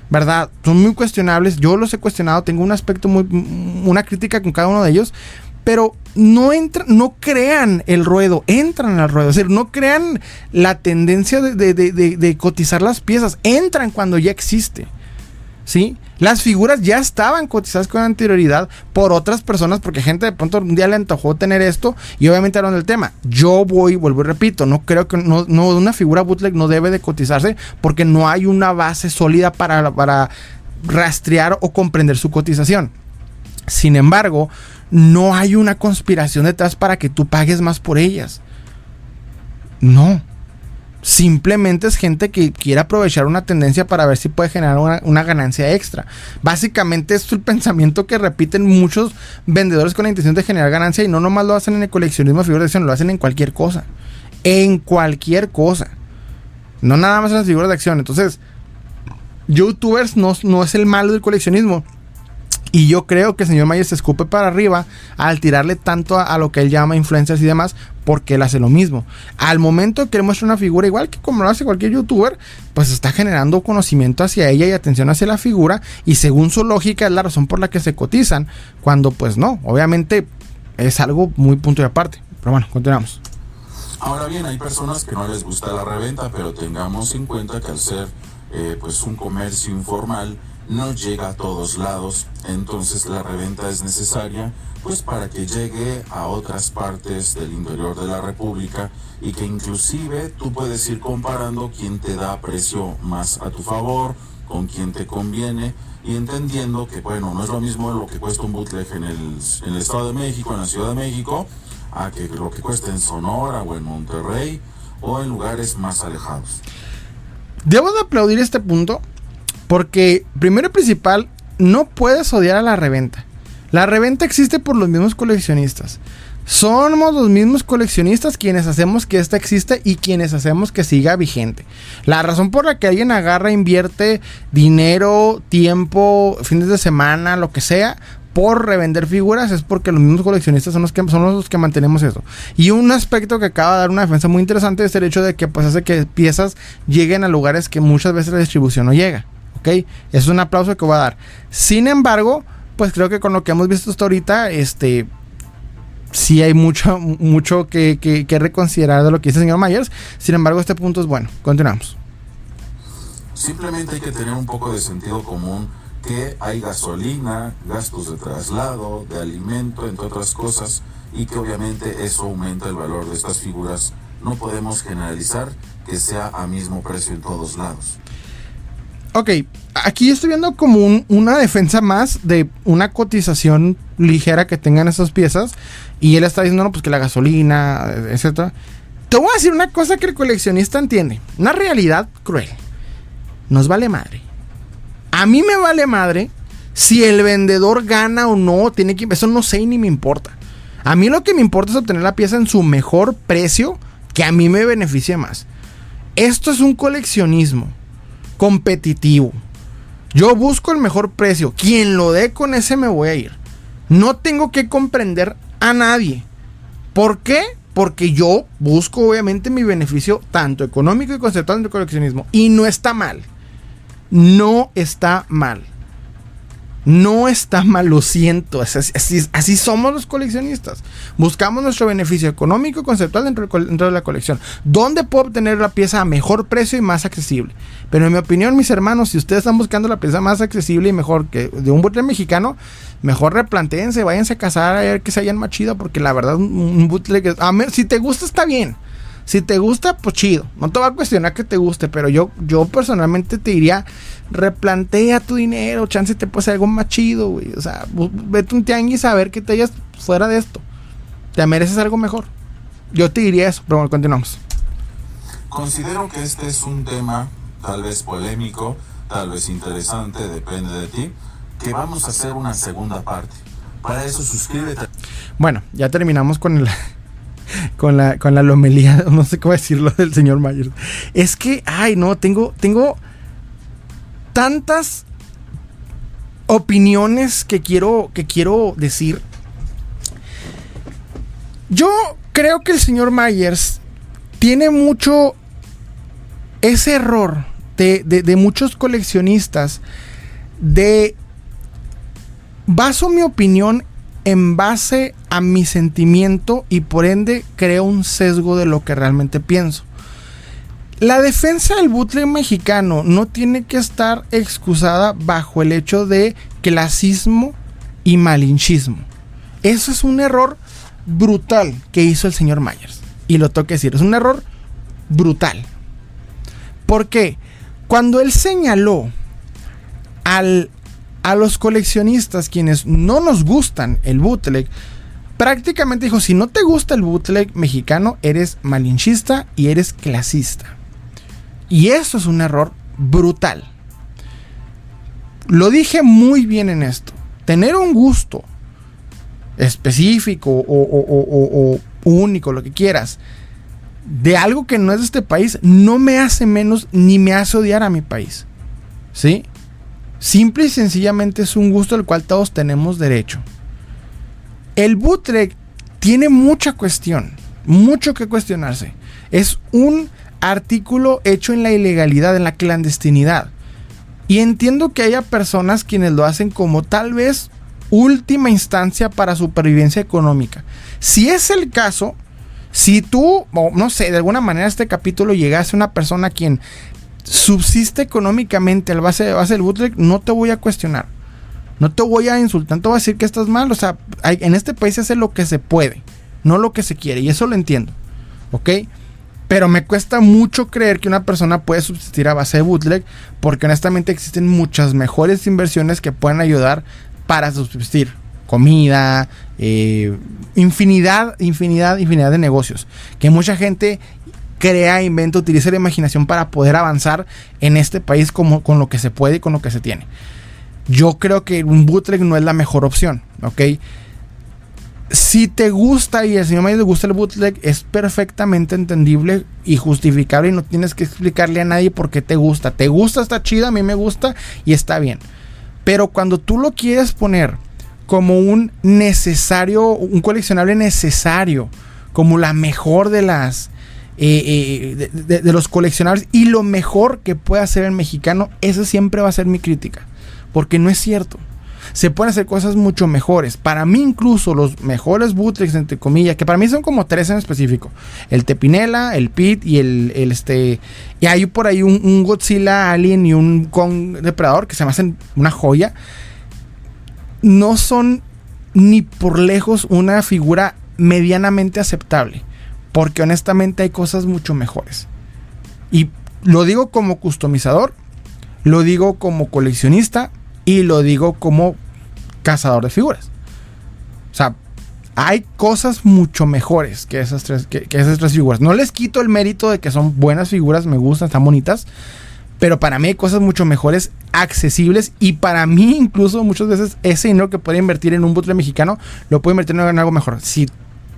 [SPEAKER 1] ¿verdad? Son muy cuestionables. Yo los he cuestionado. Tengo una crítica con cada uno de ellos. Pero no crean el ruedo, entran al ruedo. Es decir, no crean la tendencia de cotizar las piezas. Entran cuando ya existe. ¿Sí? Las figuras ya estaban cotizadas con anterioridad por otras personas porque gente de pronto un día le antojó tener esto y obviamente hablan del tema. Yo vuelvo y repito, no creo que una figura bootleg no debe de cotizarse porque no hay una base sólida para rastrear o comprender su cotización. Sin embargo, no hay una conspiración detrás para que tú pagues más por ellas. No. Simplemente es gente que quiere aprovechar una tendencia para ver si puede generar una ganancia extra. Básicamente es el pensamiento que repiten muchos vendedores con la intención de generar ganancia, y no nomás lo hacen en el coleccionismo de figuras de acción, lo hacen en cualquier cosa. En cualquier cosa. No nada más en las figuras de acción. Entonces, YouTubers no es el malo del coleccionismo. Y yo creo que el señor Myers se escupe para arriba al tirarle tanto a lo que él llama influencers y demás, porque él hace lo mismo. Al momento que él muestra una figura, igual que como lo hace cualquier youtuber, pues está generando conocimiento hacia ella y atención hacia la figura, y según su lógica es la razón por la que se cotizan, cuando pues no, obviamente es algo muy punto y aparte. Pero bueno, continuamos.
[SPEAKER 2] Ahora bien, hay personas que no les gusta la reventa, pero tengamos en cuenta que al ser pues un comercio informal, no llega a todos lados. Entonces la reventa es necesaria pues para que llegue a otras partes del interior de la República, y que inclusive tú puedes ir comparando quién te da precio más a tu favor, con quién te conviene, y entendiendo que bueno, no es lo mismo lo que cuesta un bootleg en el Estado de México, en la Ciudad de México, a que lo que cuesta en Sonora o en Monterrey o en lugares más alejados.
[SPEAKER 1] Debo de aplaudir este punto, porque primero y principal, no puedes odiar a la reventa. La reventa existe por los mismos coleccionistas. Somos los mismos coleccionistas quienes hacemos que esta exista y quienes hacemos que siga vigente. La razón por la que alguien agarra, invierte dinero, tiempo, fines de semana, lo que sea, por revender figuras, es porque los mismos coleccionistas son los que mantenemos eso. Y un aspecto que acaba de dar una defensa muy interesante es el hecho de que pues hace que piezas lleguen a lugares que muchas veces la distribución no llega. ¿Ok? Es un aplauso que voy a dar. Sin embargo, pues creo que con lo que hemos visto hasta ahorita, sí hay mucho que reconsiderar de lo que dice el señor Myers. Sin embargo, este punto es bueno. Continuamos.
[SPEAKER 2] Simplemente hay que tener un poco de sentido común, que hay gasolina, gastos de traslado, de alimento, entre otras cosas, y que obviamente eso aumenta el valor de estas figuras. No podemos generalizar que sea a mismo precio en todos lados.
[SPEAKER 1] Ok, aquí estoy viendo como una defensa más de una cotización ligera que tengan esas piezas, y él está diciendo, no, pues que la gasolina, etcétera. Te voy a decir una cosa que el coleccionista entiende, una realidad cruel. Nos vale madre. A mí me vale madre si el vendedor gana o no, eso no sé ni me importa. A mí lo que me importa es obtener la pieza en su mejor precio, que a mí me beneficie más. Esto es un coleccionismo competitivo. Yo busco el mejor precio. Quien lo dé, con ese me voy a ir. No tengo que comprender a nadie. ¿Por qué? Porque yo busco obviamente mi beneficio tanto económico y conceptual del coleccionismo. Y no está mal. No está mal. No está mal, lo siento. Así somos los coleccionistas. Buscamos nuestro beneficio económico y conceptual dentro de la colección. ¿Dónde puedo obtener la pieza a mejor precio y más accesible? Pero en mi opinión, mis hermanos, si ustedes están buscando la pieza más accesible y mejor que de un bootleg mexicano, mejor replantéense, váyanse a cazar a ver que se hayan más chido, porque la verdad un bootleg, si te gusta está bien. Si te gusta, pues chido. No te va a cuestionar que te guste, pero yo personalmente te diría, replantea tu dinero, chance te puede ser algo más chido, güey. O sea, vete un tianguis a ver que te hayas fuera de esto. Te mereces algo mejor. Yo te diría eso, pero bueno, continuamos.
[SPEAKER 2] Considero que este es un tema tal vez polémico, tal vez interesante, depende de ti, que vamos a hacer una segunda parte. Para eso suscríbete.
[SPEAKER 1] Bueno, ya terminamos con la lomelía, no sé cómo decirlo, del señor Myers. Es que, tengo tantas opiniones que quiero decir. Yo creo que el señor Myers tiene mucho ese error de muchos coleccionistas baso mi opinión en base a mi sentimiento, y por ende creo un sesgo de lo que realmente pienso. La defensa del bootleg mexicano no tiene que estar excusada bajo el hecho de clasismo y malinchismo. Eso es un error brutal que hizo el señor Myers, y lo tengo que decir, es un error brutal. ¿Por qué? Cuando él señaló a los coleccionistas quienes no nos gustan el bootleg, prácticamente dijo, si no te gusta el bootleg mexicano, eres malinchista y eres clasista. Y eso es un error brutal. Lo dije muy bien en esto. Tener un gusto específico o único, lo que quieras, de algo que no es de este país, no me hace menos ni me hace odiar a mi país. ¿Sí? Simple y sencillamente es un gusto al cual todos tenemos derecho. El bootleg tiene mucha cuestión, mucho que cuestionarse. Es un artículo hecho en la ilegalidad, en la clandestinidad. Y entiendo que haya personas quienes lo hacen como tal vez última instancia para supervivencia económica. Si es el caso, si tú, no sé, de alguna manera este capítulo llegase a una persona quien subsiste económicamente al base del bootleg, no te voy a cuestionar. No te voy a insultar, no te voy a decir que estás mal. O sea, en este país se hace lo que se puede, no lo que se quiere. Y eso lo entiendo, ¿ok? Pero me cuesta mucho creer que una persona puede subsistir a base de bootleg, porque honestamente existen muchas mejores inversiones que pueden ayudar para subsistir. Comida, infinidad de negocios. Que mucha gente crea, inventa, utiliza la imaginación para poder avanzar en este país con lo que se puede y con lo que se tiene. Yo creo que un bootleg no es la mejor opción, ¿ok? Si te gusta y al señor Mayer le gusta el bootleg, es perfectamente entendible y justificable y no tienes que explicarle a nadie por qué te gusta. Te gusta, está chido, a mí me gusta y está bien. Pero cuando tú lo quieres poner como un necesario, un coleccionable necesario, como la mejor de las de los coleccionables y lo mejor que puede hacer el mexicano, esa siempre va a ser mi crítica, porque no es cierto. Se pueden hacer cosas mucho mejores. Para mí incluso los mejores bootlegs, entre comillas, que para mí son como 3 en específico: el Tepinela, el Pit y y hay por ahí un Godzilla Alien y un Kong Depredador que se me hacen una joya. No son ni por lejos una figura medianamente aceptable, porque honestamente hay cosas mucho mejores. Y lo digo como customizador, lo digo como coleccionista y lo digo como cazador de figuras. O sea, hay cosas mucho mejores que esas tres figuras. No les quito el mérito de que son buenas figuras, me gustan, están bonitas, pero para mí hay cosas mucho mejores, accesibles, y para mí incluso muchas veces ese dinero que puede invertir en un bootleg mexicano lo puede invertir en algo mejor. Si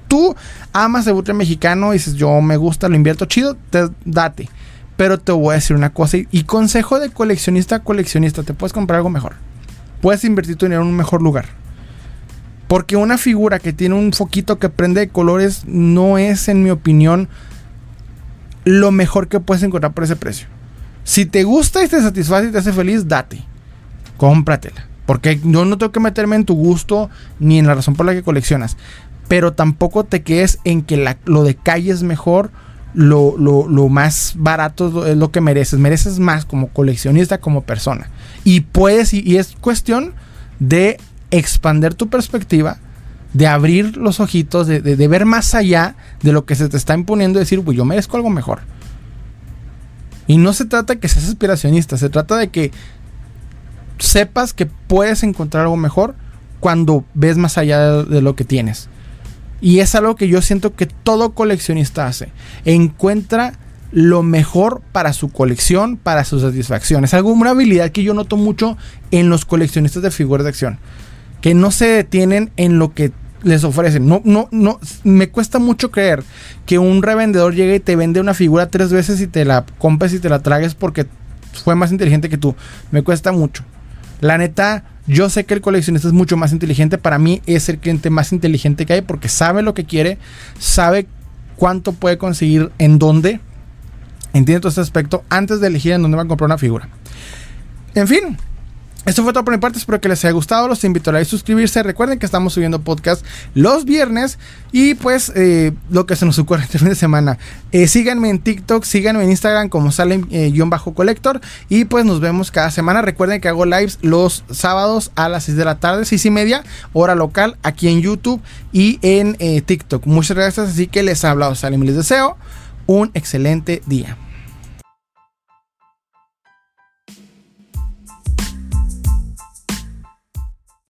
[SPEAKER 1] tú amas el bootleg mexicano y dices yo me gusta, lo invierto, chido, date. Pero te voy a decir una cosa, y consejo de coleccionista a coleccionista: te puedes comprar algo mejor. Puedes invertir tu dinero en un mejor lugar. Porque una figura que tiene un foquito que prende de colores no es, en mi opinión, lo mejor que puedes encontrar por ese precio. Si te gusta y te satisface y te hace feliz, date. Cómpratela. Porque yo no tengo que meterme en tu gusto ni en la razón por la que coleccionas. Pero tampoco te quedes en que lo de calle es mejor. Lo más barato es lo que mereces. Mereces más como coleccionista, como persona. Y puedes, y es cuestión de expandir tu perspectiva, de abrir los ojitos, de ver más allá de lo que se te está imponiendo, y decir, pues yo merezco algo mejor. Y no se trata de que seas aspiracionista, se trata de que sepas que puedes encontrar algo mejor cuando ves más allá de lo que tienes. Y es algo que yo siento que todo coleccionista hace. Encuentra lo mejor para su colección, para su satisfacción. Es una habilidad que yo noto mucho en los coleccionistas de figuras de acción, que no se detienen en lo que les ofrecen. No, me cuesta mucho creer que un revendedor llegue y te vende una figura 3 veces y te la compres y te la tragues porque fue más inteligente que tú. Me cuesta mucho. La neta, yo sé que el coleccionista es mucho más inteligente. Para mí es el cliente más inteligente que hay, porque sabe lo que quiere, sabe cuánto puede conseguir, en dónde. Entiende todo este aspecto antes de elegir en dónde va a comprar una figura. En fin, esto fue todo por mi parte. Espero que les haya gustado. Los invito a like y suscribirse. Recuerden que estamos subiendo podcast los viernes. Y pues lo que se nos ocurre este fin de semana. Síganme en TikTok, síganme en Instagram como Salem_Collector. Y pues nos vemos cada semana. Recuerden que hago lives los sábados a las 6 de la tarde, 6:30, hora local, aquí en YouTube y en TikTok. Muchas gracias. Así que les ha hablado Salem y les deseo un excelente día.